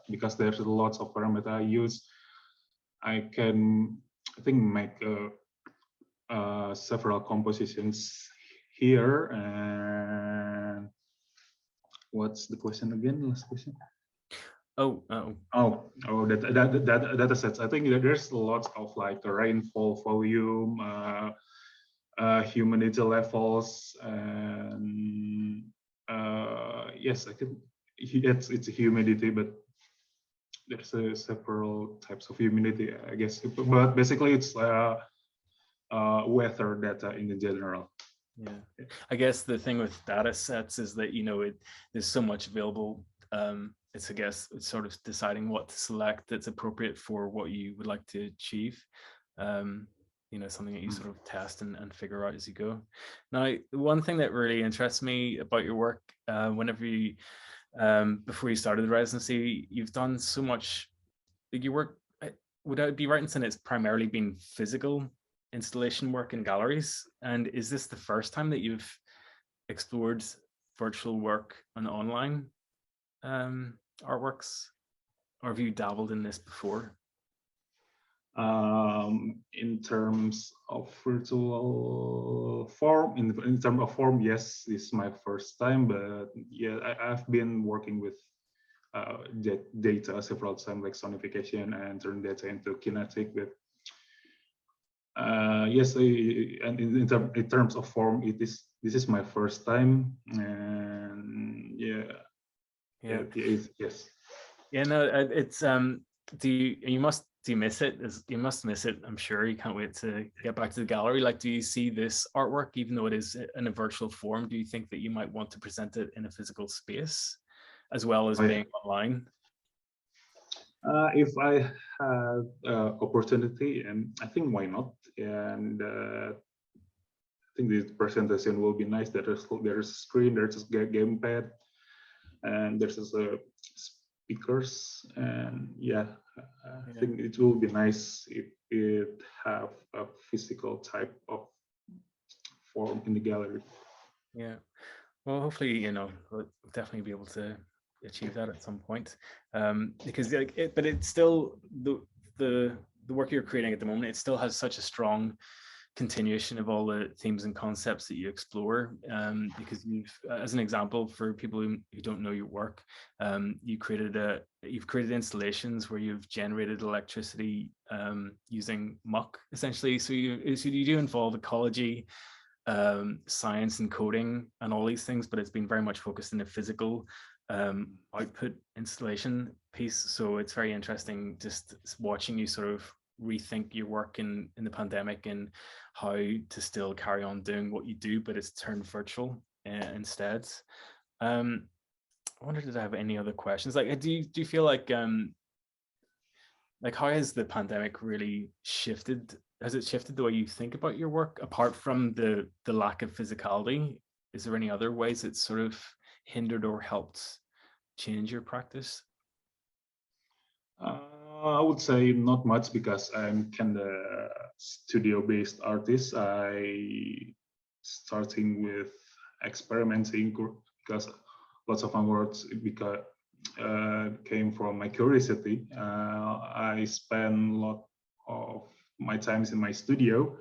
because there's lots of parameters I use, I can make several compositions here. And what's the question again? Last question. That data sets. I think there's lots of like the rainfall volume, humidity levels, and yes, I think it's a humidity, but there's several types of humidity, I guess. But basically, it's weather data in the general. Yeah, I guess the thing with data sets is that there's so much available I guess it's sort of deciding what to select that's appropriate for what you would like to achieve. You know, something that you sort of test and figure out as you go. Now, one thing that really interests me about your work, whenever you, before you started the residency, you've done so much, your work, would I be right in saying it's primarily been physical installation work in galleries? And is this the first time that you've explored virtual work and online artworks, or have you dabbled in this before? In terms of virtual form, in terms of form, yes, this is my first time, but yeah, I've been working with data several times, like sonification and turn data into kinetic. But yes, and in terms of form, this is my first time, and yes. Yeah, no, it's you miss it? You must miss it, I'm sure. You can't wait to get back to the gallery. Like, do you see this artwork, even though it is in a virtual form, do you think that you might want to present it in a physical space as well as being online? If I had opportunity, and I think why not? And I think this presentation will be nice. There's a screen, there's a gamepad, and there's a speakers, and yeah, I think it will be nice if it have a physical type of form in the gallery. Yeah, well, hopefully, you know, we'll definitely be able to achieve that at some point, because like but it's still the work you're creating at the moment, it still has such a strong continuation of all the themes and concepts that you explore, because you've, as an example for people who don't know your work, you've created installations where you've generated electricity using muck, essentially. So you do involve ecology, science and coding and all these things, but it's been very much focused in the physical output installation piece. So it's very interesting just watching you sort of rethink your work in the pandemic and how to still carry on doing what you do, but it's turned virtual instead. I wonder, did I have any other questions? Like, do you feel like how has the pandemic really shifted? Has it shifted the way you think about your work, apart from the lack of physicality? Is there any other ways it's sort of hindered or helped change your practice? I would say not much, because I'm kind of studio-based artist. I starting with experimenting, because lots of my works came from my curiosity. I spend a lot of my times in my studio,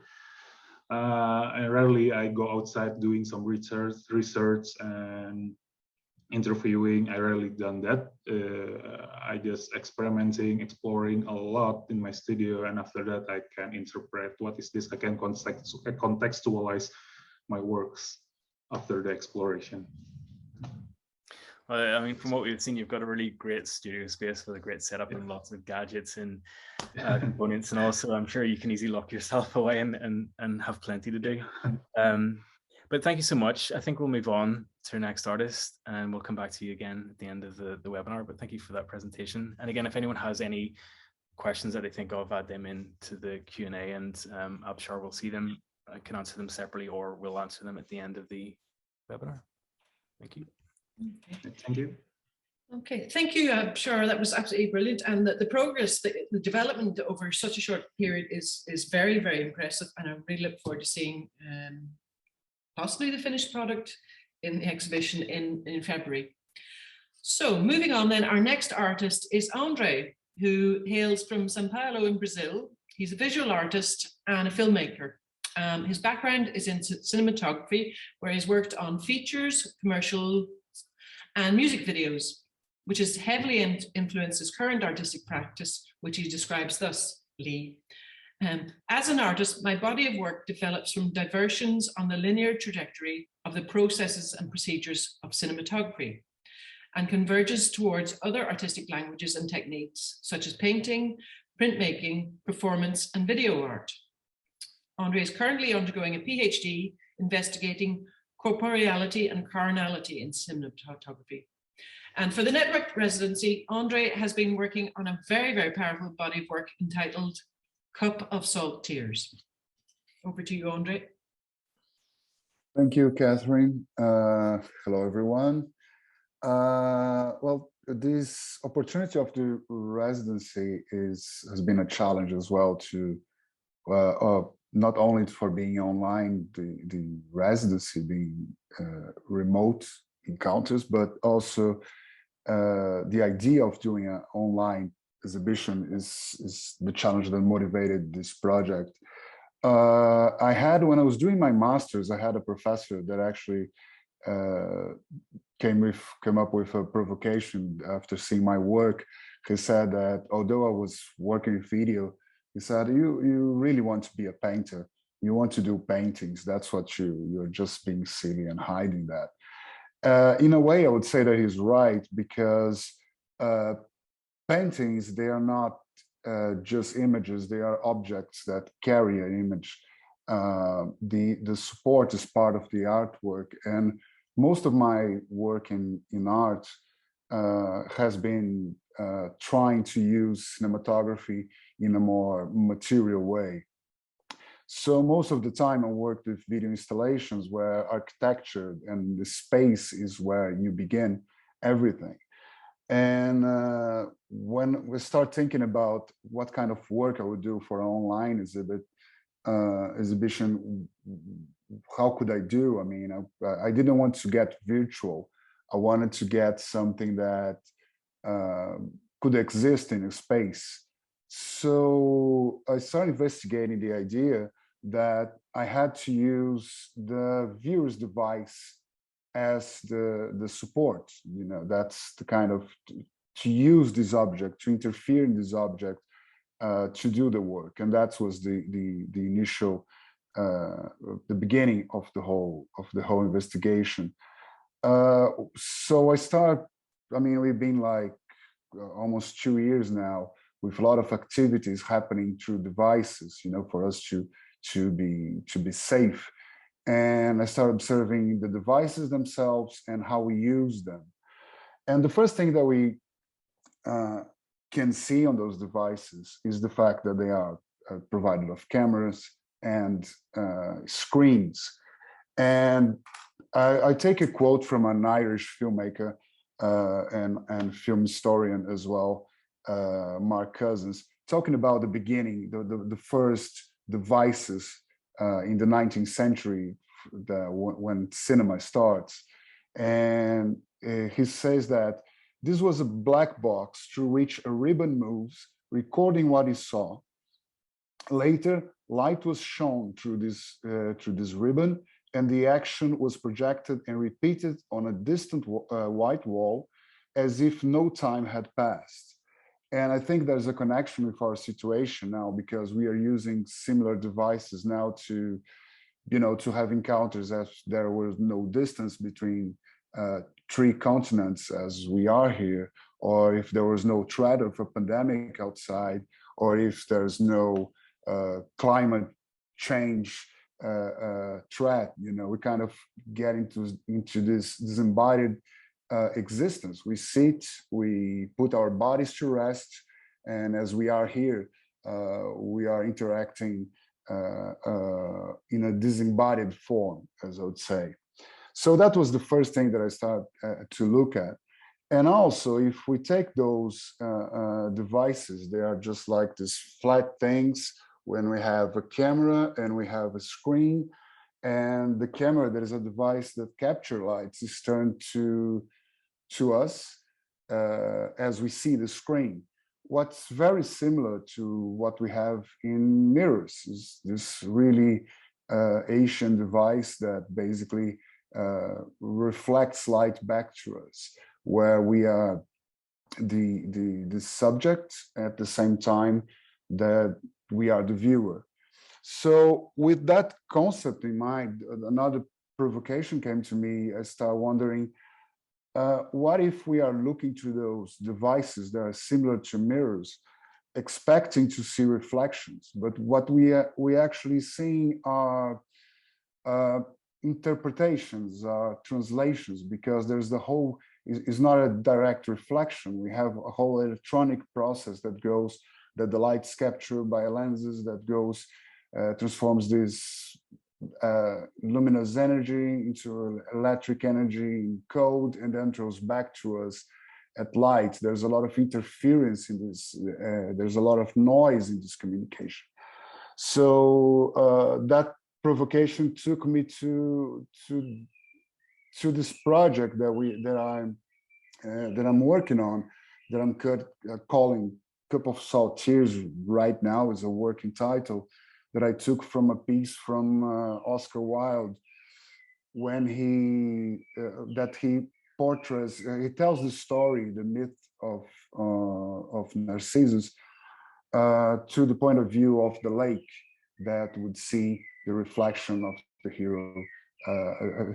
and rarely I go outside doing some research and interviewing. I rarely done that. I just experimenting, exploring a lot in my studio, and after that I can interpret what is this. I can contextualize my works after the exploration. Well, I mean, from what we've seen, you've got a really great studio space with a great setup and lots of gadgets and components, and also I'm sure you can easily lock yourself away and have plenty to do. But thank you so much. I think we'll move on to our next artist, and we'll come back to you again at the end of the webinar. But thank you for that presentation. And again, if anyone has any questions that they think of, add them into the Q&A, and Abshar will see them. I can answer them separately, or we'll answer them at the end of the webinar. Thank you. Okay. Thank you. Okay, thank you, Abshar. That was absolutely brilliant, and the progress, the development over such a short period is very, very impressive, and I really look forward to seeing possibly the finished product in the exhibition in February. So moving on then, our next artist is André, who hails from São Paulo in Brazil. He's a visual artist and a filmmaker. His background is in cinematography, where he's worked on features, commercials, and music videos, which has heavily influenced his current artistic practice, which he describes thus, Lee. As an artist, my body of work develops from diversions on the linear trajectory of the processes and procedures of cinematography, and converges towards other artistic languages and techniques, such as painting, printmaking, performance, and video art. André is currently undergoing a PhD investigating corporeality and carnality in cinematography. And for the network residency, André has been working on a very, very powerful body of work entitled Cup of Salt Tears. Over to you, André. Thank you, Catherine. Hello, everyone. Well, this opportunity of the residency has been a challenge as well to not only for being online, the residency being remote encounters, but also the idea of doing an online exhibition is the challenge that motivated this project. I had, when I was doing my master's, I had a professor that actually came up with a provocation after seeing my work. He said that although I was working with video, he said, you really want to be a painter. You want to do paintings. That's what you're just being silly and hiding that. In a way, I would say that he's right, because paintings, they are not just images, they are objects that carry an image. The support is part of the artwork, and most of my work in art has been trying to use cinematography in a more material way. So most of the time I worked with video installations where architecture and the space is where you begin everything. And when we start thinking about what kind of work I would do for an online exhibition, how could I do? I mean, I didn't want to get virtual. I wanted to get something that could exist in a space. So I started investigating the idea that I had to use the viewer's device as the support. You know, that's the kind of, to use this object, to interfere in this object, to do the work. And that was the initial, the beginning of the whole investigation. So I started, I mean, we've been like almost 2 years now with a lot of activities happening through devices, you know, for us to be safe. And I started observing the devices themselves and how we use them. And the first thing that we can see on those devices is the fact that they are provided of cameras and screens. And I take a quote from an Irish filmmaker and film historian as well, Mark Cousins, talking about the beginning, the first devices in the 19th century, when cinema starts. And he says that this was a black box through which a ribbon moves, recording what he saw. Later, light was shown through this ribbon, and the action was projected and repeated on a distant white wall as if no time had passed. And I think there's a connection with our situation now, because we are using similar devices now to, you know, to have encounters as there was no distance between 3 continents as we are here, or if there was no threat of a pandemic outside, or if there's no climate change threat. You know, we kind of get into this disembodied existence. We sit, we put our bodies to rest, and as we are here, we are interacting in a disembodied form, as I would say. So that was the first thing that I started to look at. And also, if we take those devices, they are just like these flat things. When we have a camera and we have a screen, and the camera, there is a device that captures lights, is turned to us as we see the screen. What's very similar to what we have in mirrors is this really Asian device that basically reflects light back to us, where we are the subject at the same time that we are the viewer. So with that concept in mind, another provocation came to me. I started wondering, what if we are looking to those devices that are similar to mirrors, expecting to see reflections, but what we actually seeing are interpretations, translations, because there's the whole is not a direct reflection. We have a whole electronic process that goes, that the light's captured by lenses, that goes, transforms this luminous energy into electric energy in code, and then throws back to us at light. There's a lot of interference in this, there's a lot of noise in this communication. So that provocation took me to this project that I'm working on, that I'm calling Cup of Salt Tears right now, is a working title that I took from a piece from Oscar Wilde, when he portrays, he tells the story, the myth of Narcissus, to the point of view of the lake that would see the reflection of the hero,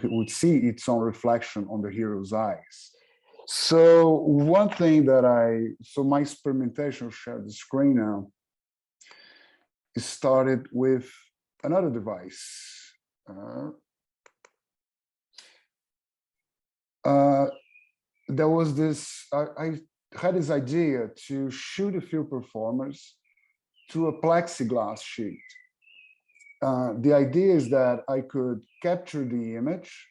would see its own reflection on the hero's eyes. So one thing that so my experimentation, I'll share the screen now, it started with another device. There was this, I had this idea to shoot a few performers through a plexiglass sheet. The idea is that I could capture the image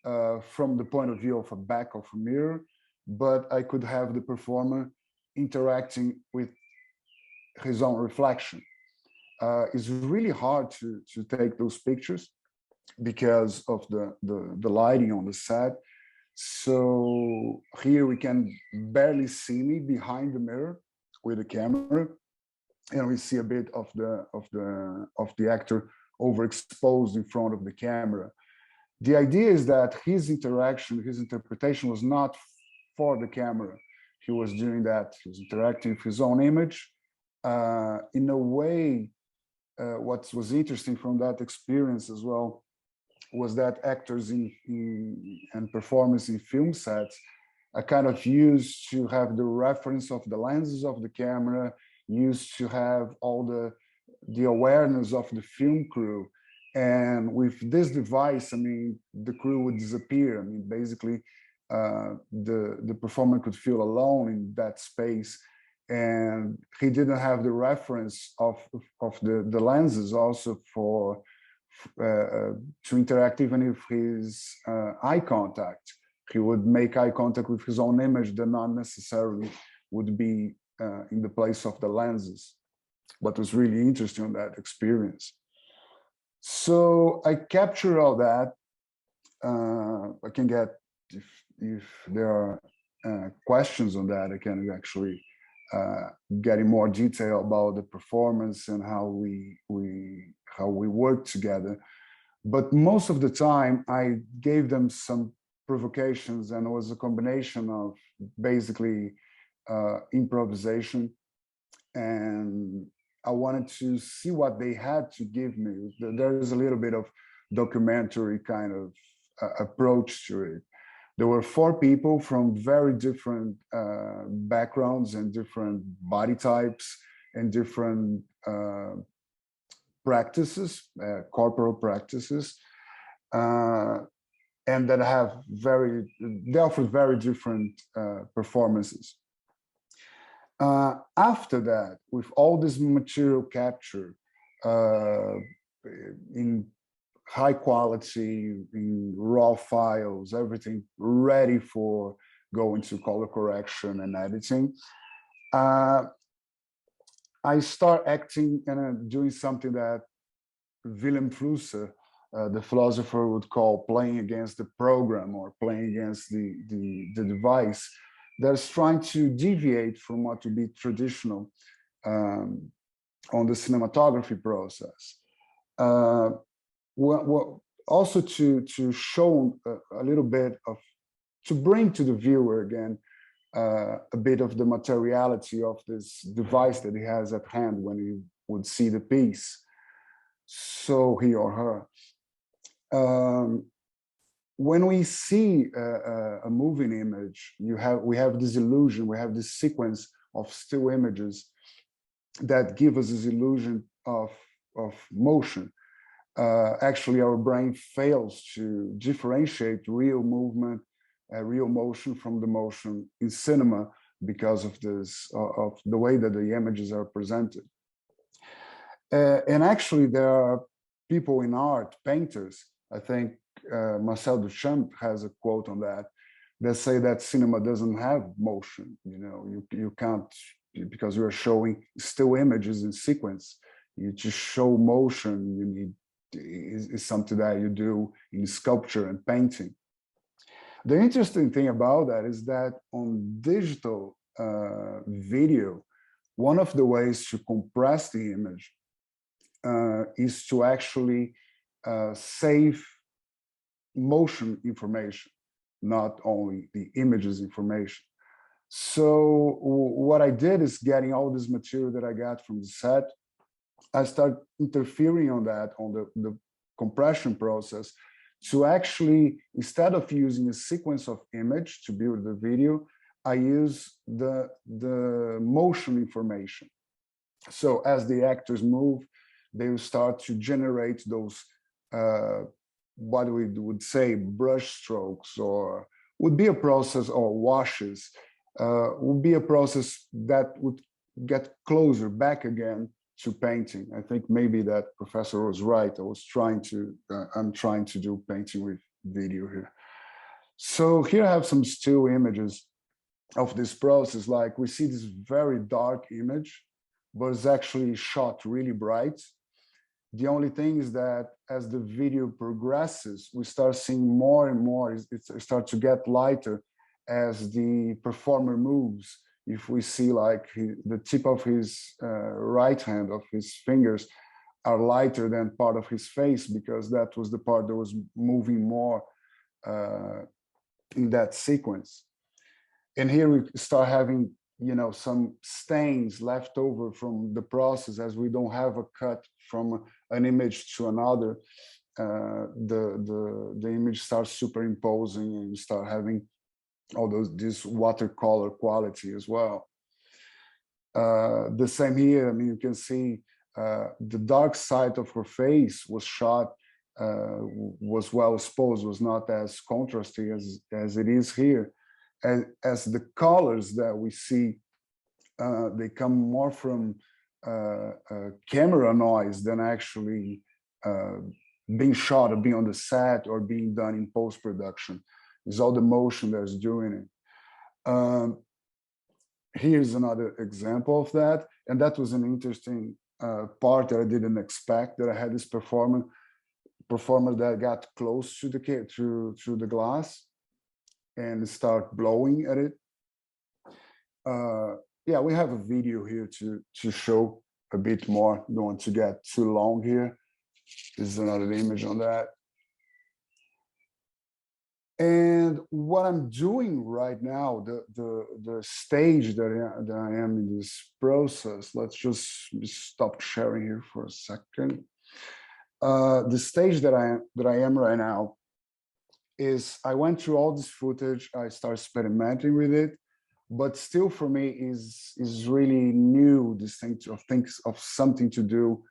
from the point of view of a back of a mirror, but I could have the performer interacting with his own reflection. It's really hard to take those pictures because of the lighting on the set. So here we can barely see me behind the mirror with the camera, and we see a bit of the actor overexposed in front of the camera. The idea is that his interaction, his interpretation was not for the camera. He was doing that, he was interacting with his own image. In a way, what was interesting from that experience as well was that actors and performers in film sets are kind of used to have the reference of the lenses of the camera, used to have all the awareness of the film crew. And with this device, I mean, the crew would disappear. I mean, basically, the performer could feel alone in that space, and he didn't have the reference of the lenses also to interact even with his eye contact. He would make eye contact with his own image that not necessarily would be in the place of the lenses. What was really interesting on that experience. So I capture all that. I can get, if there are questions on that, I can actually get in more detail about the performance and how we work together. But most of the time, I gave them some provocations, and it was a combination of basically improvisation, and I wanted to see what they had to give me. There is a little bit of documentary kind of approach to it. There were 4 people from very different backgrounds and different body types and different practices, corporal practices, and that have they offer very different performances. After that, with all this material capture in high quality, in raw files, everything ready for going to color correction and editing, I start acting and doing something that Willem Flusser, the philosopher, would call playing against the program, or playing against the device that's trying to deviate from what would be traditional on the cinematography process. Also to show a little bit of, to bring to the viewer again a bit of the materiality of this device that he has at hand when he would see the piece, so he or her. When we see a moving image, we have this illusion, we have this sequence of still images that give us this illusion of motion. Actually, our brain fails to differentiate real movement a real motion from the motion in cinema because of this, of the way that the images are presented. And actually, there are people in art, painters. I think Marcel Duchamp has a quote on that. They say that cinema doesn't have motion. You know, you can't, because you are showing still images in sequence. You just show motion. You need is something that you do in sculpture and painting. The interesting thing about that is that on digital video, one of the ways to compress the image is to actually save motion information, not only the images information. So what I did is getting all this material that I got from the set, I start interfering on that, on the compression process, to actually, instead of using a sequence of image to build the video, I use the motion information. So as the actors move, they will start to generate those, what we would say, brush strokes, or would be a process, or washes, would be a process that would get closer back again to painting. I think maybe that professor was right. I was trying to, I'm trying to do painting with video here. So here I have some still images of this process. Like we see this very dark image, but it's actually shot really bright. The only thing is that as the video progresses, we start seeing more and more, it starts to get lighter as the performer moves. If we see like the tip of his right hand, of his fingers, are lighter than part of his face, because that was the part that was moving more in that sequence. And here we start having, you know, some stains left over from the process, as we don't have a cut from an image to another. The image starts superimposing, and you start having all this watercolor quality as well. The same here. I mean, you can see the dark side of her face was shot, was well exposed, was not as contrasty as it is here. As the colors that we see, they come more from camera noise than actually being shot or being on the set or being done in post-production. It's all the motion that's doing it. Here's another example of that. And that was an interesting part that I didn't expect, that I had this performer that got close to the glass and start blowing at it. Yeah, we have a video here to show a bit more. Don't want to get too long here. This is another image on that. And what I'm doing right now, the stage that I am in this process, let's just stop sharing here for a second. The stage that I am right now is, I went through all this footage, I started experimenting with it, but still for me is really new, this thing of something to do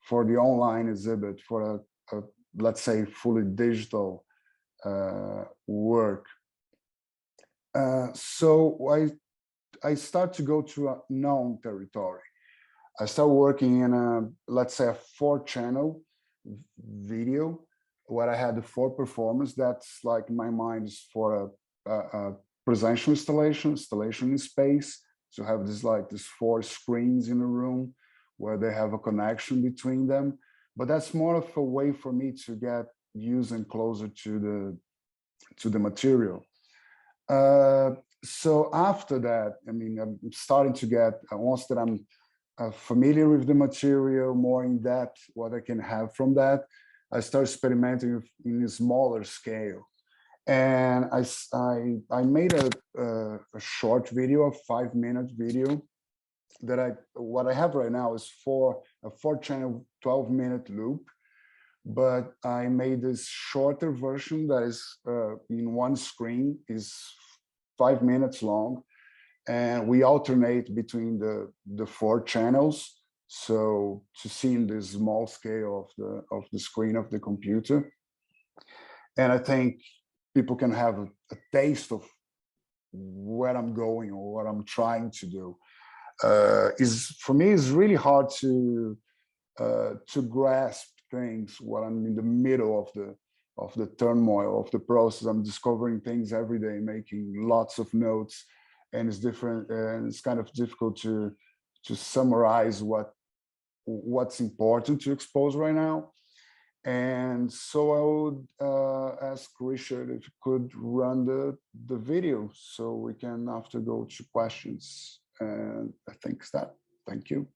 for the online exhibit, for a let's say fully digital work. So I start to go to a known territory. I start working in a, let's say, a 4-channel video where I had the 4 performers. That's like, in my mind, is for a presential installation in space. To have this, like these 4 screens in a room where they have a connection between them. But that's more of a way for me to get using closer to the material. So after that, I mean, I'm starting to get, once that I'm familiar with the material, more in depth, what I can have from that, I start experimenting in a smaller scale. And I made a short video, a 5-minute video, that what I have right now is a 4-channel 12-minute loop. But I made this shorter version that is in one screen, is 5 minutes long, and we alternate between the 4 channels, so to see in this small scale of the screen of the computer. And I think people can have a taste of where I'm going or what I'm trying to do. Is for me is really hard to grasp things while I'm in the middle of the turmoil of the process. I'm discovering things every day, making lots of notes, and it's different, and it's kind of difficult to summarize what's important to expose right now. And so I would ask Richard if you could run the video so we can after go to questions. And I think it's that. Thank you.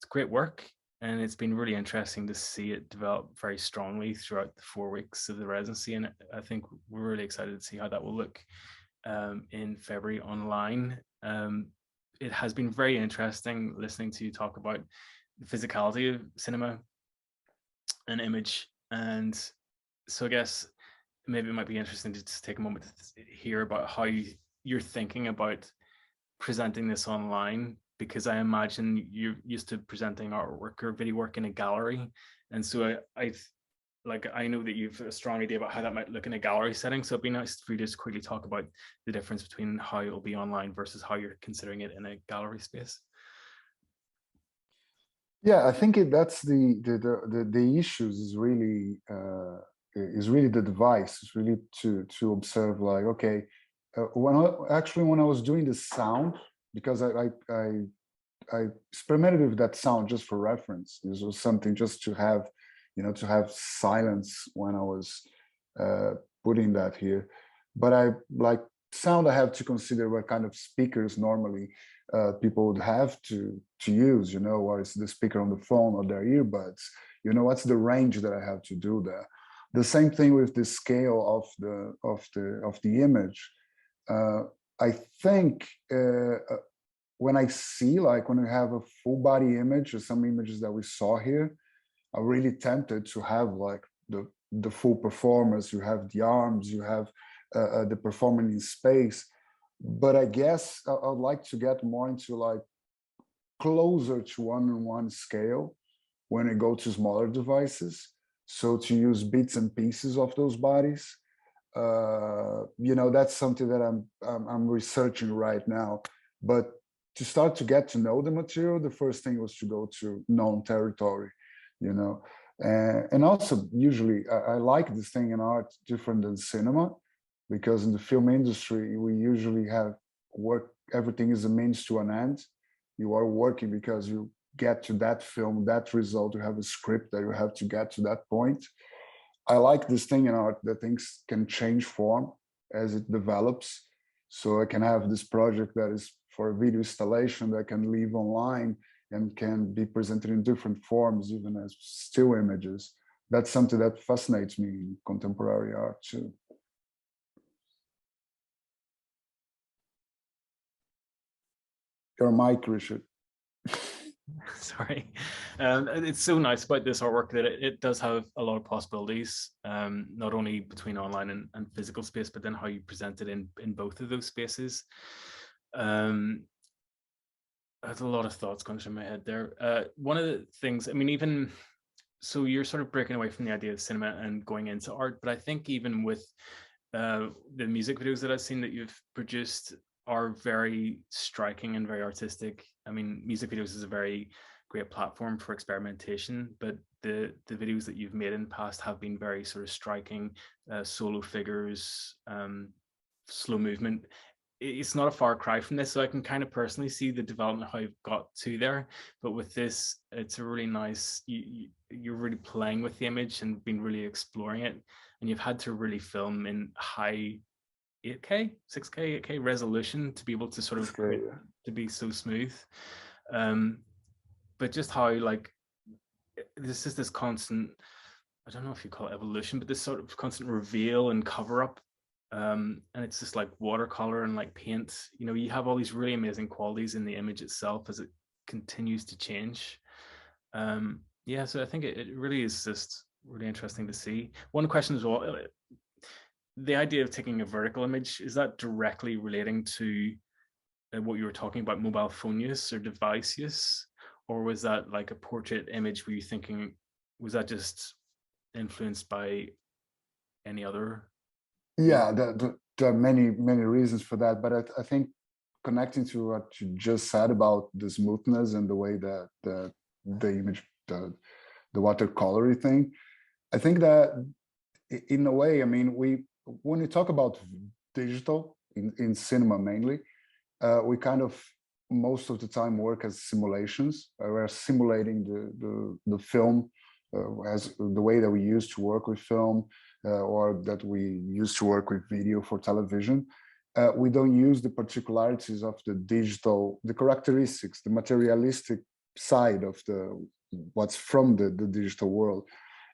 great work, and it's been really interesting to see it develop very strongly throughout the 4 weeks of the residency. And I think we're really excited to see how that will look in February online. It has been very interesting listening to you talk about the physicality of cinema and image. And so I guess maybe it might be interesting to just take a moment to hear about how you're thinking about presenting this online, because I imagine you're used to presenting artwork or video work in a gallery. And so I know that you've a strong idea about how that might look in a gallery setting. So it'd be nice for you to just quickly talk about the difference between how it will be online versus how you're considering it in a gallery space. Yeah, I think that's the issues is really the device. It's really to observe, like, okay, when I was doing the sound, because I experimented with that sound just for reference. This was something just to have, to have silence when I was putting that here. But I like sound. I have to consider what kind of speakers normally people would have to use, or is the speaker on the phone or their earbuds, what's the range that I have to do there. The same thing with the scale of the image. I think when I see, like, when we have a full body image, or some images that we saw here, I'm really tempted to have like the full performance. You have the arms, you have the performance in space. But I guess I'd like to get more into like closer to one-on-one scale when we go to smaller devices. So to use bits and pieces of those bodies, that's something that I'm researching right now. But to start to get to know the material, the first thing was to go to known territory, and also usually I like this thing in art different than cinema, because in the film industry, we usually have work, everything is a means to an end. You are working because you get to that film, that result, you have a script that you have to get to that point. I like this thing in art that things can change form as it develops. So I can have this project that is for a video installation that can live online and can be presented in different forms, even as still images. That's something that fascinates me in contemporary art too. Your mic, Richard. Sorry. It's so nice about this artwork that it does have a lot of possibilities, not only between online and physical space, but then how you present it in both of those spaces. I have a lot of thoughts going through my head there. One of the things, I mean, even so, you're sort of breaking away from the idea of cinema and going into art, but I think even with the music videos that I've seen that you've produced are very striking and very artistic. I mean, music videos is a very great platform for experimentation, but the videos that you've made in the past have been very sort of striking, solo figures, slow movement. It's not a far cry from this, so I can kind of personally see the development, how you've got to there. But with this, it's a really nice, you're really playing with the image and been really exploring it, and you've had to really film in high 8K, 6K, 8K resolution to be able to sort of to be so smooth. But just how, like, this is this constant, I don't know if you call it evolution, but this sort of constant reveal and cover up. And it's just like watercolor and like paint, you have all these really amazing qualities in the image itself as it continues to change. Yeah, so I think it really is just really interesting to see. One question as well, the idea of taking a vertical image, is that directly relating to what you were talking about, mobile phone use or device use? Or was that like a portrait image? Were you thinking, was that just influenced by any other? Yeah, there are many reasons for that. But I think connecting to what you just said about the smoothness and the way that the image, the watercolory thing, I think that in a way, I mean, when we talk about digital in cinema mainly, we kind of most of the time work as simulations. We're simulating the film as the way that we used to work with film, or that we used to work with video for television. We don't use the particularities of the digital, the characteristics, the materialistic side of what's from the digital world.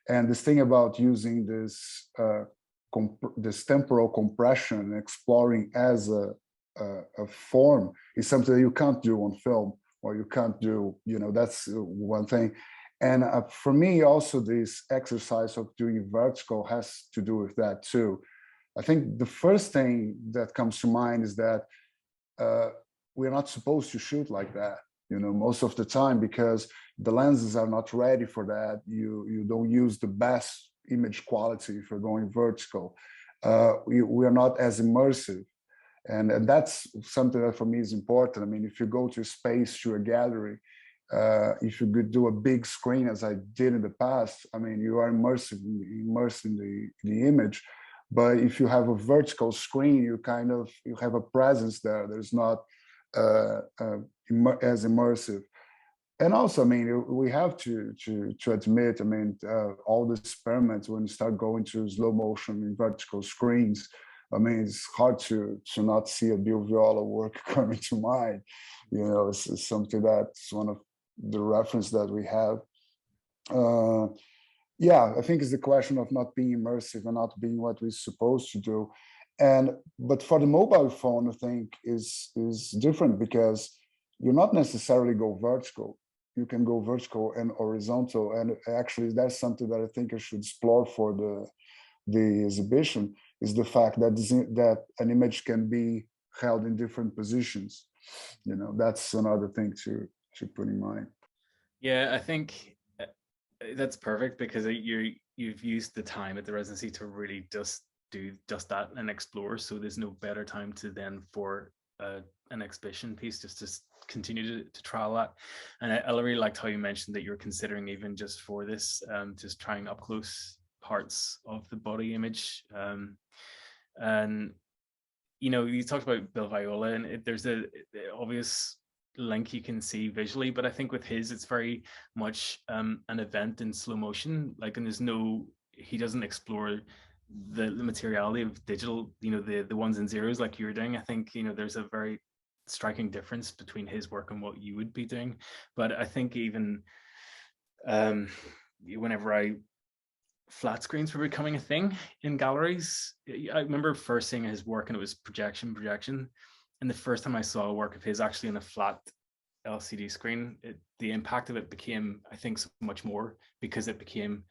And this thing about using this this temporal compression, exploring as a form, is something that you can't do on film, or you can't do, that's one thing. And for me, also, this exercise of doing vertical has to do with that too. I think the first thing that comes to mind is that we're not supposed to shoot like that, most of the time, because the lenses are not ready for that. You don't use the best image quality if you're going vertical. We are not as immersive. And that's something that for me is important. I mean, if you go to a space, to a gallery, if you could do a big screen, as I did in the past, I mean, you are immersed in the image. But if you have a vertical screen, you have a presence there. There's not as immersive. And also, I mean, we have to admit, I mean, all the experiments, when you start going to slow motion in vertical screens, I mean, it's hard to not see a Bill Viola work coming to mind. It's something that's one of the reference that we have. Yeah, I think it's the question of not being immersive and not being what we're supposed to do. But for the mobile phone, I think is different, because you're not necessarily go vertical. You can go vertical and horizontal. And actually, that's something that I think I should explore for the exhibition, is the fact that that an image can be held in different positions. That's another thing to put in mind. Yeah, I think that's perfect, because you've used the time at the residency to really just do just that and explore. So there's no better time to then for an exhibition piece just to continue to trial that. And I really liked how you mentioned that you're considering, even just for this, just trying up close parts of the body image. And you talked about Bill Viola, and there's a obvious link you can see visually, but I think with his, it's very much an event in slow motion, and he doesn't explore the materiality of digital, the ones and zeros like you're doing. I think there's a very striking difference between his work and what you would be doing. But I think even whenever flat screens were becoming a thing in galleries, I remember first seeing his work, and it was projection, and the first time I saw a work of his actually on a flat LCD screen, the impact of it became, I think, so much more, because it became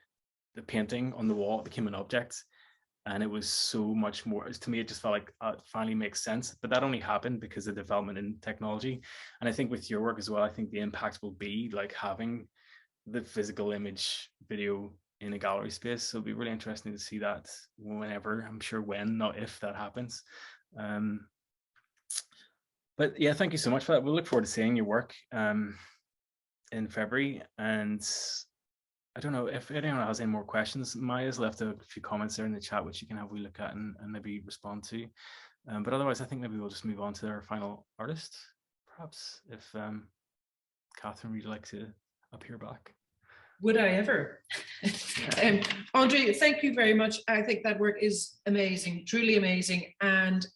the painting on the wall, it became an object. And it was so much more, to me, it just felt like it finally makes sense. But that only happened because of development in technology. And I think with your work as well, I think the impact will be like having the physical image video in a gallery space. So it'll be really interesting to see that whenever, I'm sure when, not if, that happens. But yeah, thank you so much for that. We'll look forward to seeing your work in February. And I don't know if anyone has any more questions. Maya's left a few comments there in the chat, which you can have a wee look at and maybe respond to. But otherwise, I think maybe we'll just move on to our final artist, perhaps, if Catherine, would you like to appear back? Would I ever? André, thank you very much. I think that work is amazing, truly amazing. And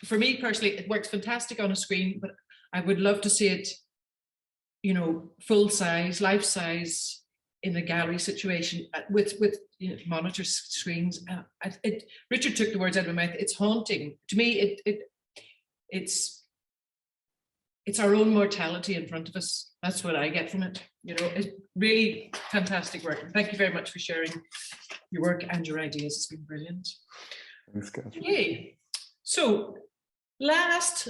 for me personally, it works fantastic on a screen, but I would love to see it, full size, life size, in a gallery situation with monitor screens. Richard took the words out of my mouth. It's haunting to me. It's our own mortality in front of us. That's what I get from it. It's really fantastic work. Thank you very much for sharing your work and your ideas. It's been brilliant. Thanks, Catherine. Okay, so last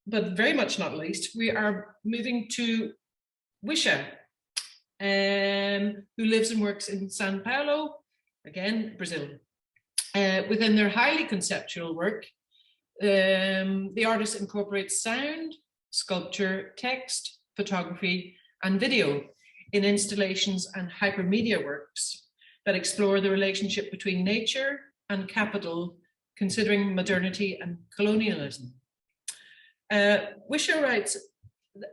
but very much not least, we are moving to Wisrah, who lives and works in Sao Paulo, again, Brazil. Within their highly conceptual work, the artist incorporates sound, sculpture, text, photography, and video in installations and hypermedia works that explore the relationship between nature and capital, considering modernity and colonialism. Wisrah writes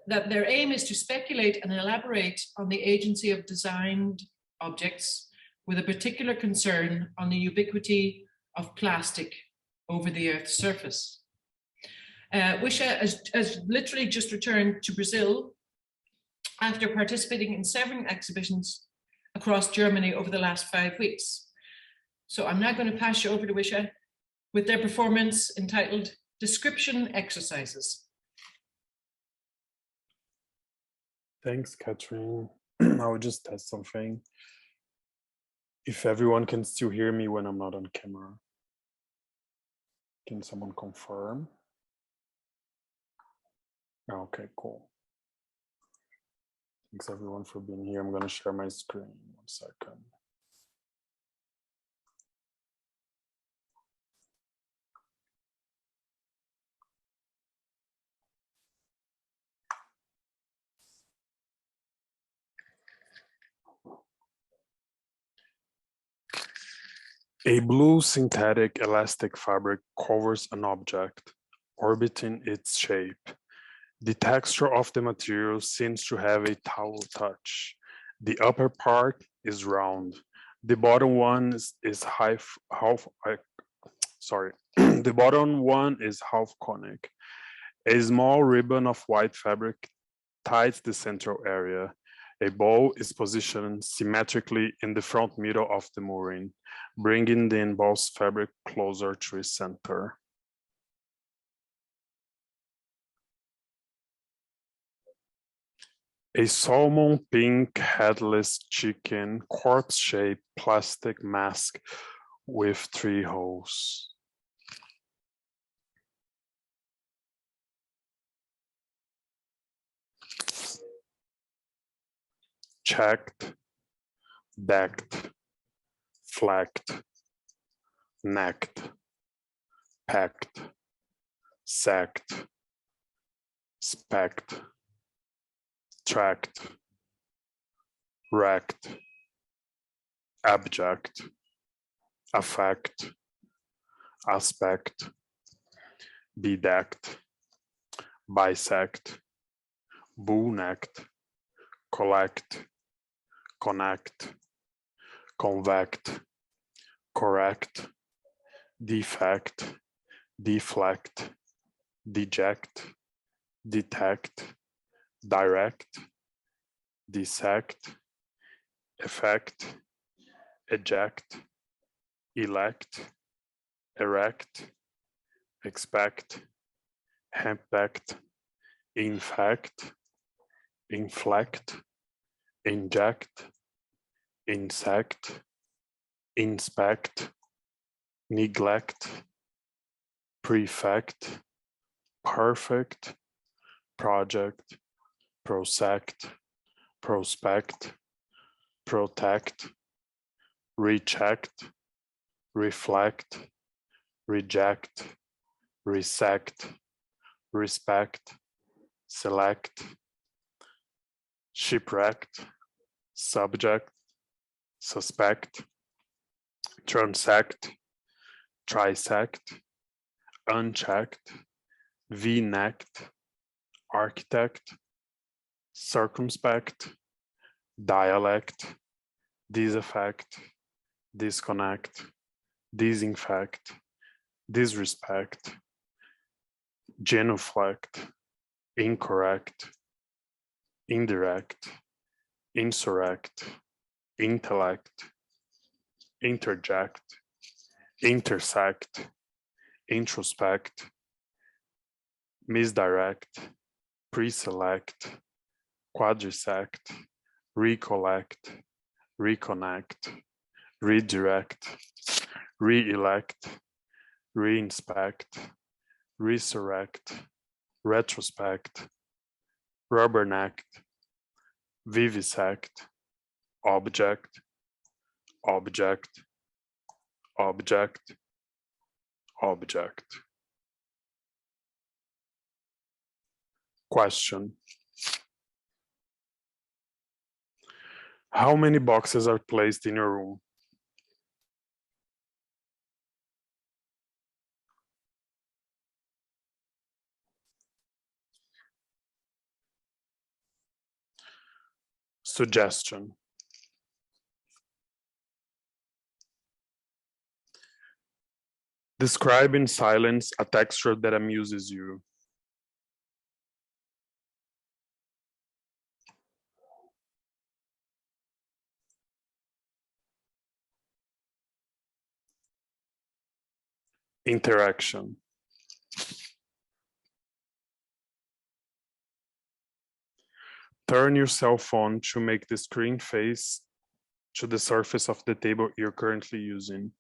that their aim is to speculate and elaborate on the agency of designed objects, with a particular concern on the ubiquity of plastic over the Earth's surface. Wisrah has literally just returned to Brazil after participating in several exhibitions across Germany over the last 5 weeks. So I'm now going to pass you over to Wisrah with their performance entitled Description Exercises. Thanks, Catherine. I will just test something. If everyone can still hear me when I'm not on camera. Can someone confirm? Okay, cool. Thanks everyone for being here. I'm going to share my screen. 1 second. A blue synthetic elastic fabric covers an object, orbiting its shape. The texture of the material seems to have a towel touch. The upper part is round. The bottom one is half the bottom one is half conic. A small ribbon of white fabric ties the central area. A bow is positioned symmetrically in the front middle of the mooring, bringing the embossed fabric closer to its center. A salmon pink headless chicken corpse-shaped plastic mask with 3 holes. Checked, decked, flagged, necked, packed, sacked, specked, tracked, wrecked, abject, affect, aspect, bedecked, bisect, bull-necked, collect, connect, convect, correct, defect, deflect, deject, detect, direct, dissect, effect, eject, elect, erect, expect, hempect, infect, inflect, inject, insect, inspect, neglect, prefect, perfect, project, prosect, prospect, protect, rechecked, reflect, reject, resect, respect, select, shipwrecked, subject, suspect, transect, trisect, unchecked, v-necked, architect, circumspect, dialect, disaffect, disconnect, disinfect, disrespect, genuflect, incorrect, indirect, insurrect, intellect, interject, intersect, introspect, misdirect, preselect, quadrisect, recollect, reconnect, redirect, re-elect, reinspect, resurrect, retrospect, rubbernecked, vivisect, object, object, object, object. Question. How many boxes are placed in your room? Suggestion. Describe in silence a texture that amuses you. Interaction. Turn your cell phone to make the screen face to the surface of the table you're currently using.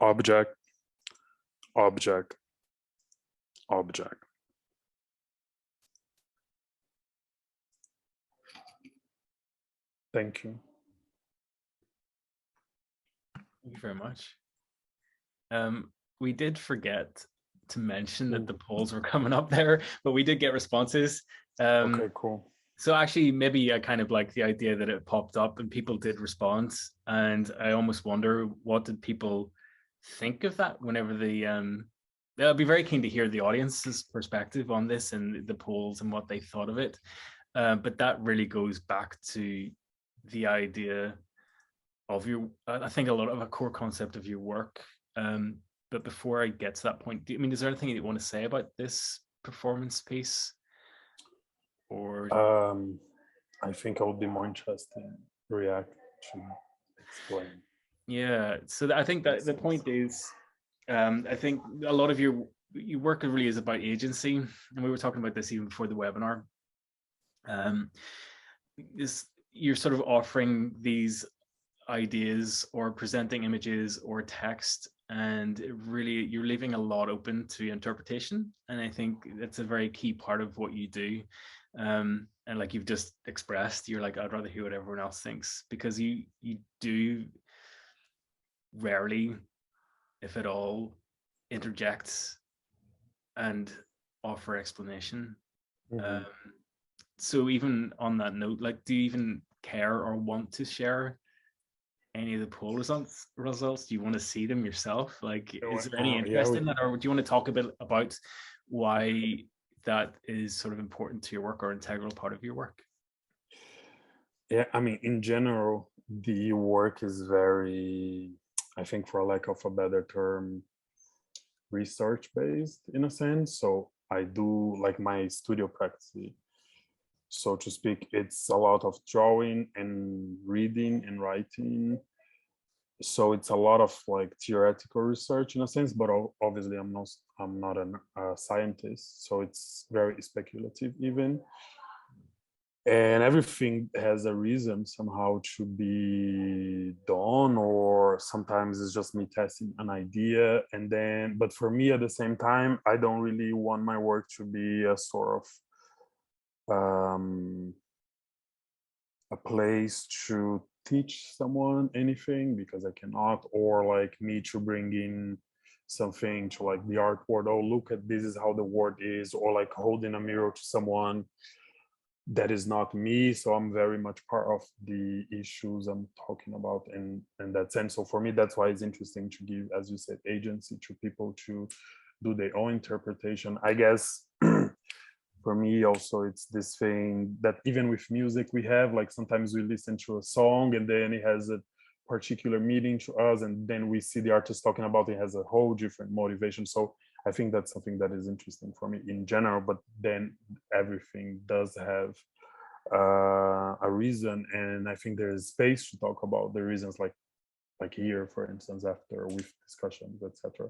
Object, object, object. Thank you. Thank you very much. We did forget to mention that the polls were coming up there, but we did get responses. Okay, cool. So actually, maybe I kind of like the idea that it popped up and people did respond. And I almost wonder, what did people think of that whenever I'd be very keen to hear the audience's perspective on this and the polls and what they thought of it. But that really goes back to the idea of I think a lot of a core concept of your work. But before I get to that point, is there anything you want to say about this performance piece? Or I think I would be more interested in React to explain. Yeah, so I think that the point is, I think a lot of your work really is about agency, and we were talking about this even before the webinar. You're sort of offering these ideas or presenting images or text, and really you're leaving a lot open to interpretation, and I think that's a very key part of what you do. And like you've just expressed, you're like, I'd rather hear what everyone else thinks, because you do rarely, if at all, interject and offer explanation. So even on that note, like, do you even care or want to share any of the poll results? Do you want to see them yourself? Like, is there any interest in that, or do you want to talk a bit about why that is sort of important to your work or integral part of your work? Yeah, I mean, in general, the work is very, I think for lack of a better term, research based in a sense. So I do like my studio practice, so to speak, it's a lot of drawing and reading and writing. So it's a lot of like theoretical research in a sense, but obviously I'm not a scientist, so it's very speculative even. And everything has a reason somehow to be done, or sometimes it's just me testing an idea. And then, but for me at the same time, I don't really want my work to be a sort of a place to teach someone anything, because I cannot, or like me to bring in something to like the art world. Oh, look at this is how the world is, or like holding a mirror to someone. That is not me. So I'm very much part of the issues I'm talking about in that sense. So for me, that's why it's interesting to give, as you said, agency to people to do their own interpretation. I guess for me also, it's this thing that even with music we have, like sometimes we listen to a song and then it has a particular meaning to us, and then we see the artist talking about it has a whole different motivation. So I think that's something that is interesting for me in general, but then everything does have a reason, and I think there is space to talk about the reasons, like here, for instance, after with discussions, etc.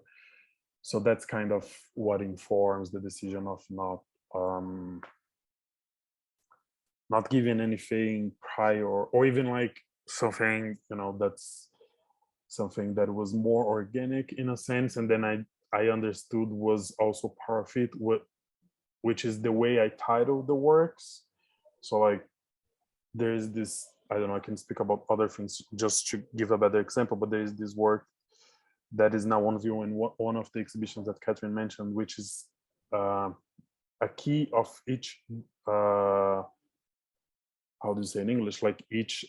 So that's kind of what informs the decision of not giving anything prior, or even like something, that's something that was more organic in a sense, and then I understood was also part of it, which is the way I title the works. So like there is this, I don't know, I can speak about other things just to give a better example, but there is this work that is now on view in one of the exhibitions that Catherine mentioned, which is a key of each, how do you say in English, like each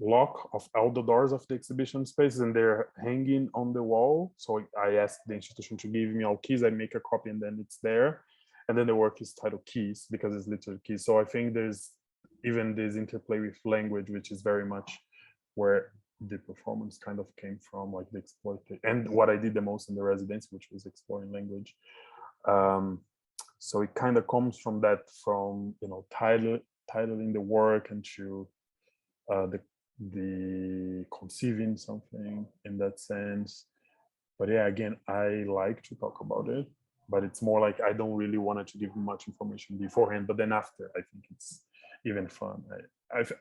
lock of all the doors of the exhibition spaces, and they're hanging on the wall. So I asked the institution to give me all keys, I make a copy, and then it's there. And then the work is titled Keys because it's literally keys. So I think there's even this interplay with language, which is very much where the performance kind of came from, like the exploitation, and what I did the most in the residency, which was exploring language. So it kind of comes from that, from, you know, titling the work and to the conceiving something in that sense. But yeah, again, I like to talk about it, but it's more like I don't really want to give much information beforehand, but then after, I think it's even fun.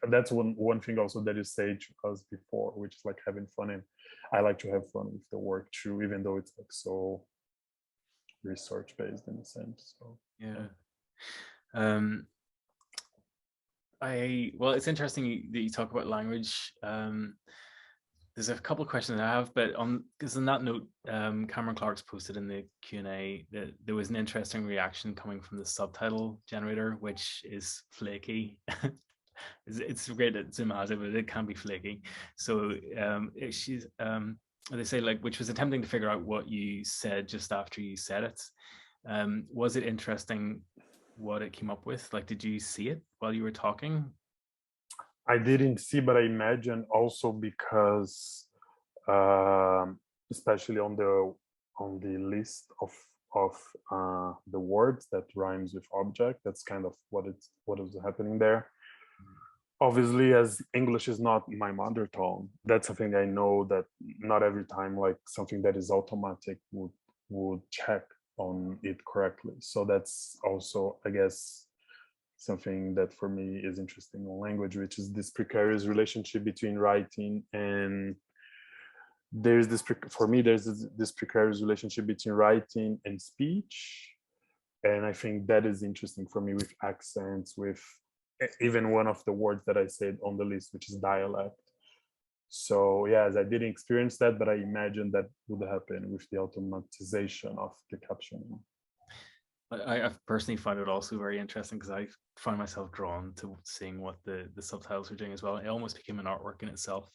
That's one thing also that you said to us before, which is like having fun, and I like to have fun with the work too, even though it's like so research based in a sense. So yeah. Well, it's interesting that you talk about language. There's a couple of questions I have, but because on that note, Cameron Clark's posted in the Q&A that there was an interesting reaction coming from the subtitle generator, which is flaky. It's great that Zoom has it, but it can be flaky. So they say, like, which was attempting to figure out what you said just after you said it. Was it interesting what it came up with? Like, did you see it while you were talking? I didn't see, but I imagine also because, especially on the list of the words that rhymes with object, that's kind of what is happening there. Obviously, as English is not my mother tongue, that's something I know that not every time, like something that is automatic would check on it correctly. So that's also, I guess, something that for me is interesting in language, which is this precarious relationship between writing and there's this precarious relationship between writing and speech. And I think that is interesting for me with accents, with even one of the words that I said on the list, which is dialect. So yes, I didn't experience that, but I imagine that would happen with the automatization of the captioning. I personally find it also very interesting because I find myself drawn to seeing what the subtitles are doing as well. It almost became an artwork in itself,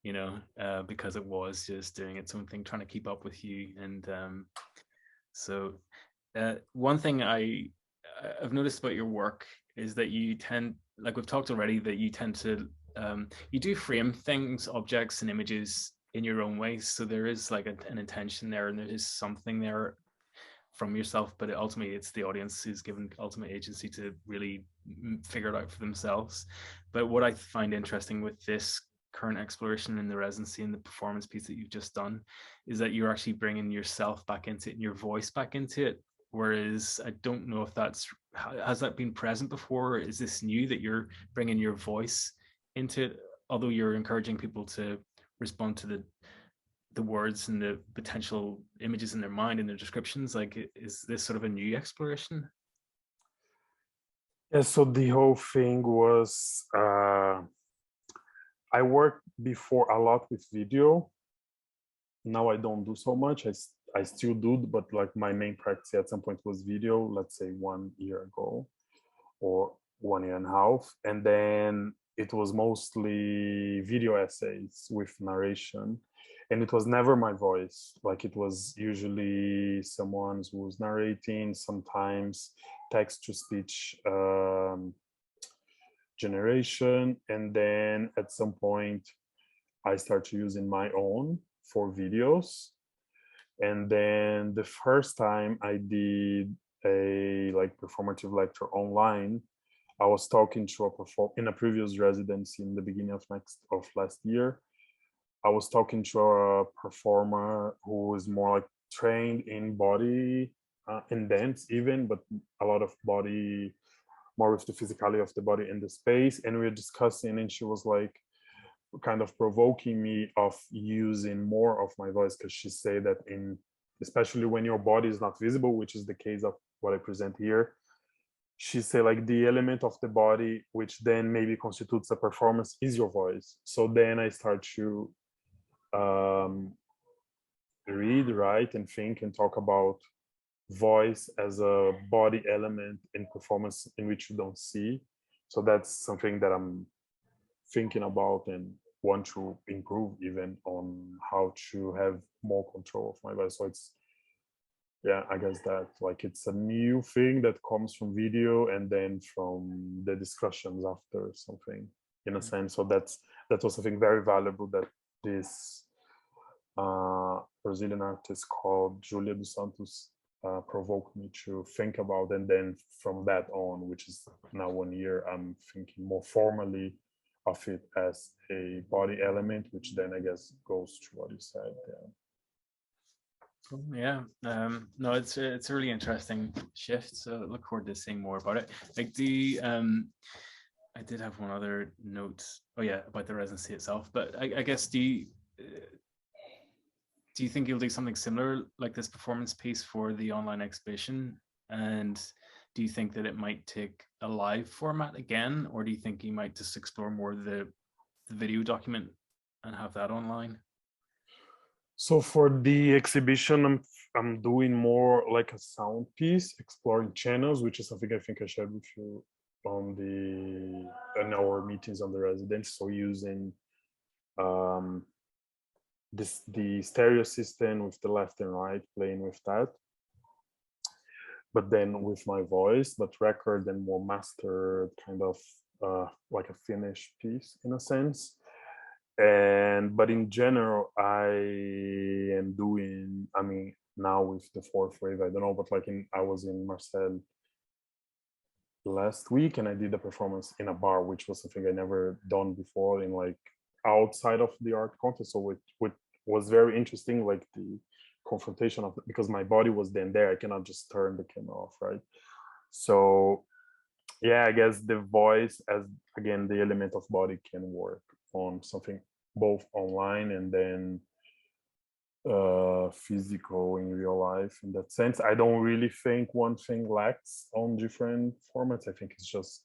you know, because it was just doing its own thing, trying to keep up with you. And so one thing I've noticed about your work is that you tend, like we've talked already, that you tend to, you do frame things, objects and images in your own ways. So there is like an intention there, and there is something there from yourself, but ultimately it's the audience who's given ultimate agency to really figure it out for themselves. But what I find interesting with this current exploration in the residency and the performance piece that you've just done is that you're actually bringing yourself back into it and your voice back into it. Whereas I don't know if has that been present before? Is this new that you're bringing your voice into it, although you're encouraging people to respond to the words and the potential images in their mind and their descriptions? Like, is this sort of a new exploration? Yeah, so the whole thing was, I worked before a lot with video. Now I don't do so much. I still do, but like my main practice at some point was video, let's say 1 year ago or 1 year and a half. And then it was mostly video essays with narration. And it was never my voice. Like it was usually someone who was narrating, sometimes text to speech generation. And then at some point, I started using my own for videos. And then the first time I did a like performative lecture online, I was talking to in a previous residency in the beginning of last year. I was talking to a performer who is more like trained in body and dance even, but a lot of body, more with the physicality of the body in the space. And we were discussing, and she was like kind of provoking me of using more of my voice, because she said that especially when your body is not visible, which is the case of what I present here, she said like the element of the body which then maybe constitutes a performance is your voice. So then I start to read, write, and think and talk about voice as a body element in performance in which you don't see. So that's something that I'm thinking about and want to improve even on how to have more control of my voice. So it's, yeah, I guess that like it's a new thing that comes from video and then from the discussions after something in a sense. So that was something very valuable that this Brazilian artist called Julia dos Santos provoked me to think about. And then from that on, which is now 1 year, I'm thinking more formally of it as a body element, which then I guess goes to what you said. Yeah. Cool. Yeah, no, it's a really interesting shift. So I look forward to seeing more about it. Like I did have one other note. Oh yeah, about the residency itself. But I guess do you think you'll do something similar like this performance piece for the online exhibition? And do you think that it might take a live format again, or do you think you might just explore more the video document and have that online? So for the exhibition, I'm doing more like a sound piece, exploring channels, which is something I think I shared with you on in our meetings on the residence. So using the stereo system with the left and right, playing with that, but then with my voice, but record and more mastered, kind of like a finished piece in a sense. But in general, I am doing, I mean, now with the fourth wave, I don't know, but like I was in Marseille last week and I did a performance in a bar, which was something I never done before in like outside of the art contest. So it was very interesting, like the confrontation of, because my body was then there, I cannot just turn the camera off, right? So yeah, I guess the voice as, again, the element of body can work on something both online and then physical in real life. In that sense, I don't really think one thing lacks on different formats. I think it's just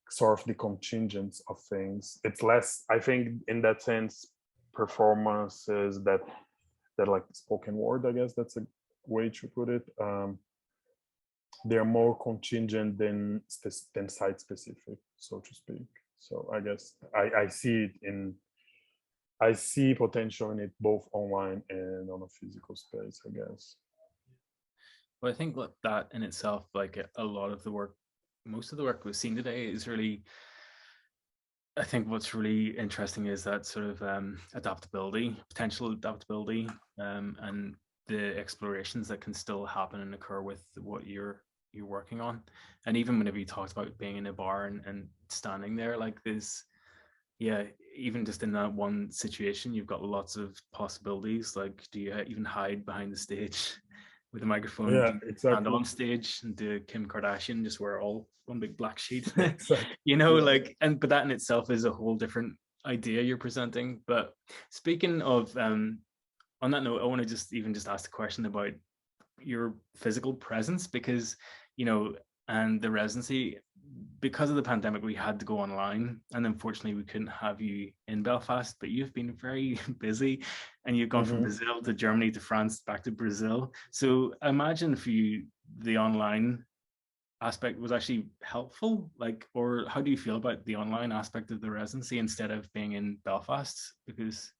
sort of the contingents of things. It's less, I think, in that sense, performances that like spoken word, I guess that's a way to put it. They're more contingent than site specific, so to speak. So I guess I see it I see potential in it both online and on a physical space, I guess. Well, I think that in itself, like a lot of the work, most of the work we've seen today is really, I think what's really interesting is that sort of adaptability, potential adaptability, and the explorations that can still happen and occur with what you're working on. And even whenever you talked about being in a bar and standing there, like this, yeah, even just in that one situation, you've got lots of possibilities. Like, do you even hide behind the stage with a microphone? Yeah, do you exactly. stand on stage and do Kim Kardashian, just wear all one big black sheet? Exactly. You know, Yeah. like, but that in itself is a whole different idea you're presenting. But speaking of, on that note, I want to just ask the question about your physical presence, because, you know, and the residency, because of the pandemic, we had to go online, and unfortunately we couldn't have you in Belfast, but you've been very busy and you've gone from Brazil to Germany to France back to Brazil. So I imagine for you, the online aspect was actually helpful, like, or how do you feel about the online aspect of the residency instead of being in Belfast? Because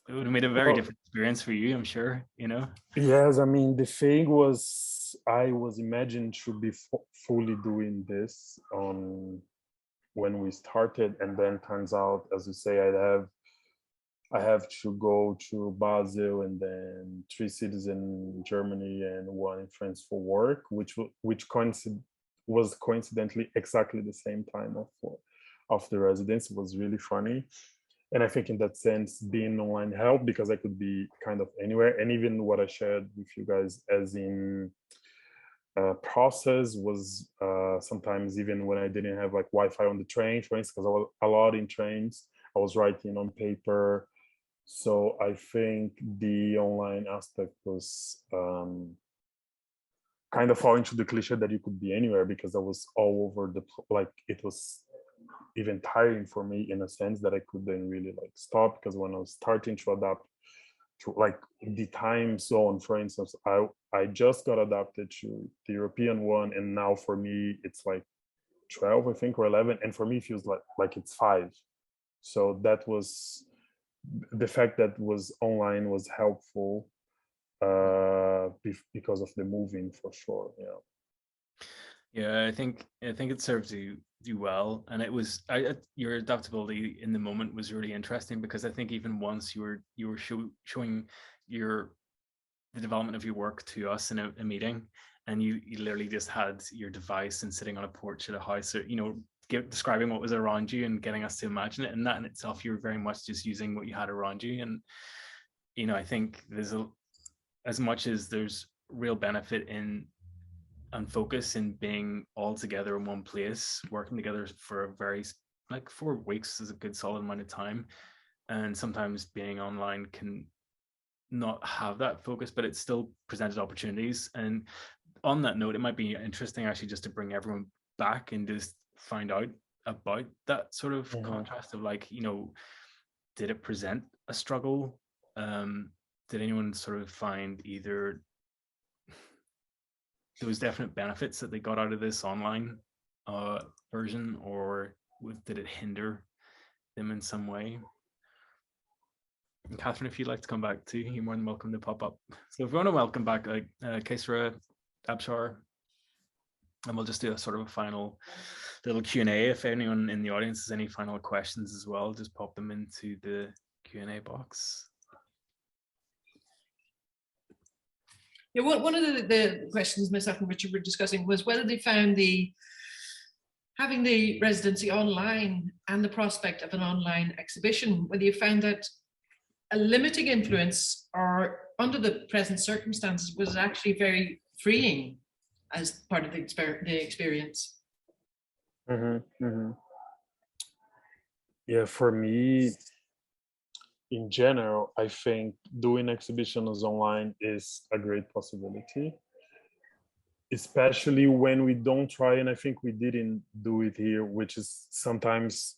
it would have made a very different experience for you, I'm sure, you know? Yes, I mean, the thing was, I was imagined to be fully doing this on when we started, and then turns out, as you say, I have to go to Basel and then 3 cities in Germany and 1 in France for work, which was coincidentally exactly the same time of the residence. It was really funny. And I think in that sense, being online helped because I could be kind of anywhere. And even what I shared with you guys as in process was sometimes even when I didn't have like Wi-Fi on the train, for instance, because I was a lot in trains, I was writing on paper. So I think the online aspect was kind of fall into the cliche that you could be anywhere, because I was all over like it was even tiring for me in a sense that I couldn't really like stop, because when I was starting to adapt to like the time zone, for instance, I just got adapted to the European one, and now for me it's like 12, I think, or 11, and for me it feels like it's 5. So that was the fact that was online was helpful because of the moving, for sure. Yeah, I think it serves you well, and it was your adaptability in the moment was really interesting, because I think even once you were showing your the development of your work to us in a meeting, and you literally just had your device and sitting on a porch at a house, or, you know, describing what was around you and getting us to imagine it. And that in itself, you were very much just using what you had around you. And, you know, I think there's as much as there's real benefit in and focus in being all together in one place, working together for a very, like 4 weeks is a good solid amount of time. And sometimes being online can not have that focus, but it still presented opportunities. And on that note, it might be interesting actually just to bring everyone back and just find out about that sort of contrast of, like, you know, did it present a struggle? Did anyone sort of find either there was definite benefits that they got out of this online version, or did it hinder them in some way? And Catherine, if you'd like to come back too, you're more than welcome to pop up. So if you want to welcome back Kesara, Abshar, and we'll just do a sort of a final little Q&A. If anyone in the audience has any final questions as well, just pop them into the Q&A box. Yeah, one of the questions myself and Richard were discussing was whether they found having the residency online and the prospect of an online exhibition, whether you found that a limiting influence, or under the present circumstances, was actually very freeing as part of the experience. Yeah, for me, in general, I think doing exhibitions online is a great possibility, especially when we don't try, and I think we didn't do it here, which is sometimes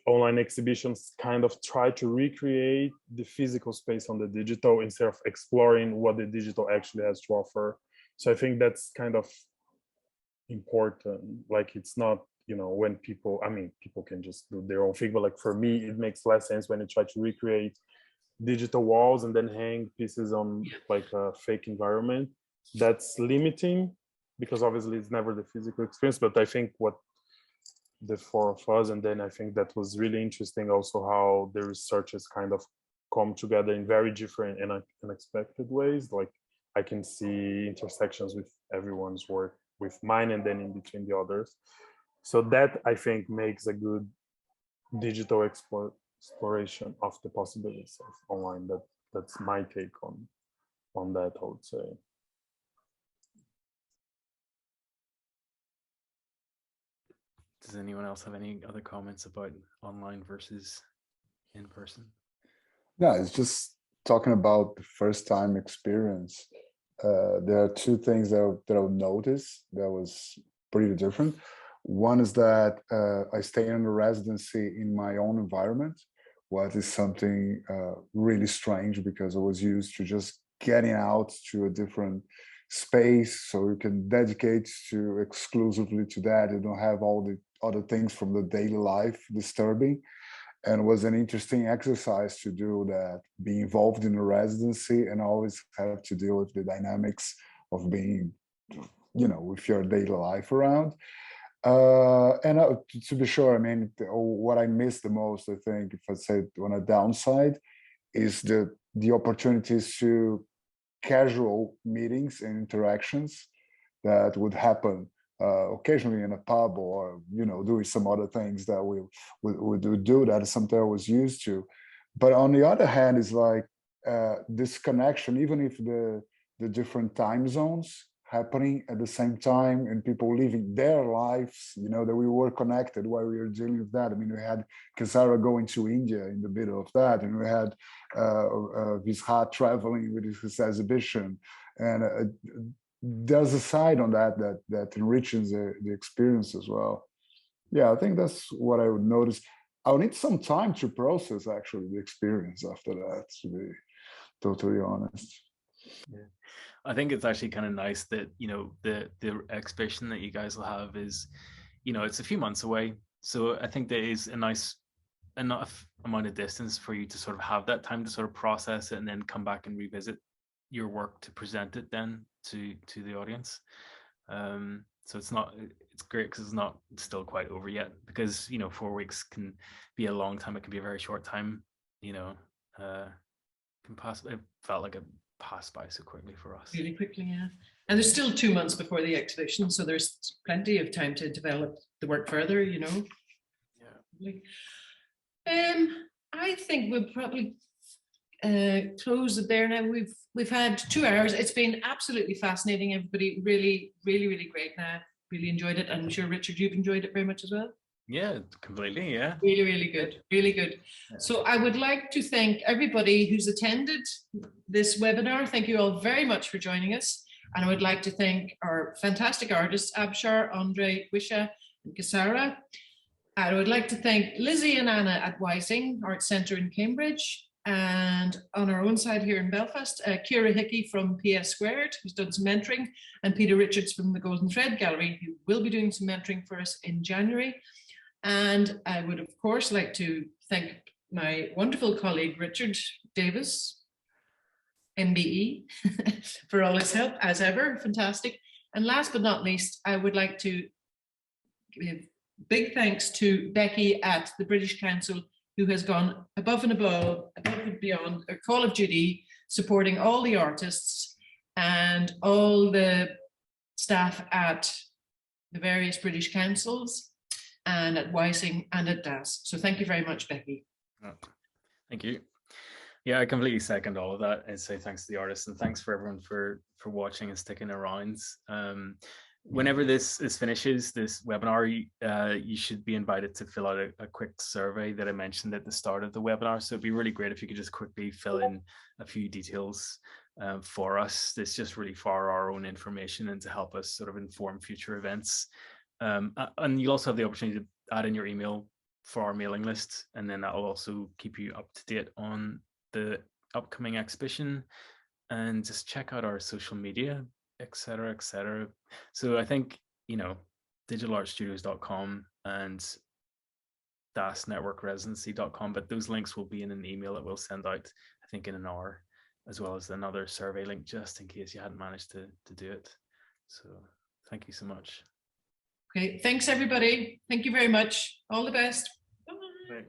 online exhibitions kind of try to recreate the physical space on the digital instead of exploring what the digital actually has to offer. So I think that's kind of important. Like, it's not, you know, when people, I mean, people can just do their own thing, but like for me, it makes less sense when you try to recreate digital walls and then hang pieces on like a fake environment. That's limiting, because obviously it's never the physical experience. But I think what the 4 of us, and then I think that was really interesting also how the researchers kind of come together in very different and unexpected ways. Like, I can see intersections with everyone's work, with mine, and then in between the others. So that, I think, makes a good digital exploration of the possibilities of online. That's my take on that, I would say. Does anyone else have any other comments about online versus in person? Yeah, it's just talking about the first time experience. There are 2 things that I'll notice that was pretty different. One is that I stay in a residency in my own environment, what is something really strange, because I was used to just getting out to a different space, so you can dedicate to exclusively to that. You don't have all the other things from the daily life disturbing. And it was an interesting exercise to do that, be involved in a residency and always have to deal with the dynamics of being, you know, with your daily life around. And to be sure, I mean, what I miss the most, I think, if I say on a downside, is the opportunities to casual meetings and interactions that would happen occasionally in a pub, or, you know, doing some other things that we would do that is something I was used to. But on the other hand, it's like this connection, even if the different time zones happening at the same time and people living their lives, you know, that we were connected while we were dealing with that. I mean, we had Kesara going to India in the middle of that, and we had Wisrah traveling with his exhibition. And there's a side on that enriches the experience as well. Yeah, I think that's what I would notice. I'll need some time to process actually the experience after that, to be totally honest. Yeah. I think it's actually kind of nice that, you know, the exhibition that you guys will have is, you know, it's a few months away. So I think there is a nice enough amount of distance for you to sort of have that time to sort of process it and then come back and revisit your work to present it then to the audience. So it's great because it's not still quite over yet, because, you know, 4 weeks can be a long time. It can be a very short time, you know, can possibly, it felt like a passed by so quickly for us. Really quickly, yeah. And there's still 2 months before the exhibition, so there's plenty of time to develop the work further, you know. Yeah. I think we'll probably close it there now. We've had 2 hours. It's been absolutely fascinating. Everybody really, really, really great now. Really enjoyed it. I'm sure, Richard, you've enjoyed it very much as well. Yeah, completely. Yeah. Really, really good. Really good. Yeah. So I would like to thank everybody who's attended this webinar. Thank you all very much for joining us. And I would like to thank our fantastic artists, Abshar, André, Wisrah, and Kesara. I would like to thank Lizzie and Anna at Wising Art Centre in Cambridge. And on our own side here in Belfast, Ciara Hickey from PS Squared, who's done some mentoring, and Peter Richards from the Golden Thread Gallery, who will be doing some mentoring for us in January. And I would, of course, like to thank my wonderful colleague, Richard Davis, MBE, for all his help, as ever, fantastic. And last but not least, I would like to give big thanks to Becky at the British Council, who has gone above and beyond a call of duty, supporting all the artists and all the staff at the various British councils and at Wising and at DAS. So thank you very much, Becky. Oh, thank you. Yeah, I completely second all of that and say thanks to the artists, and thanks for everyone for watching and sticking around. Whenever this finishes, this webinar, you should be invited to fill out a quick survey that I mentioned at the start of the webinar. So it'd be really great if you could just quickly fill in a few details for us. It's just really for our own information and to help us sort of inform future events. And you'll also have the opportunity to add in your email for our mailing list, and then that will also keep you up to date on the upcoming exhibition. And just check out our social media, etc., etc. So I think, digitalartstudios.com and dasnetworkresidency.com, but those links will be in an email that we'll send out, I think, in an hour, as well as another survey link, just in case you hadn't managed to do it. So thank you so much. Okay, thanks everybody. Thank you very much. All the best. Bye. Right.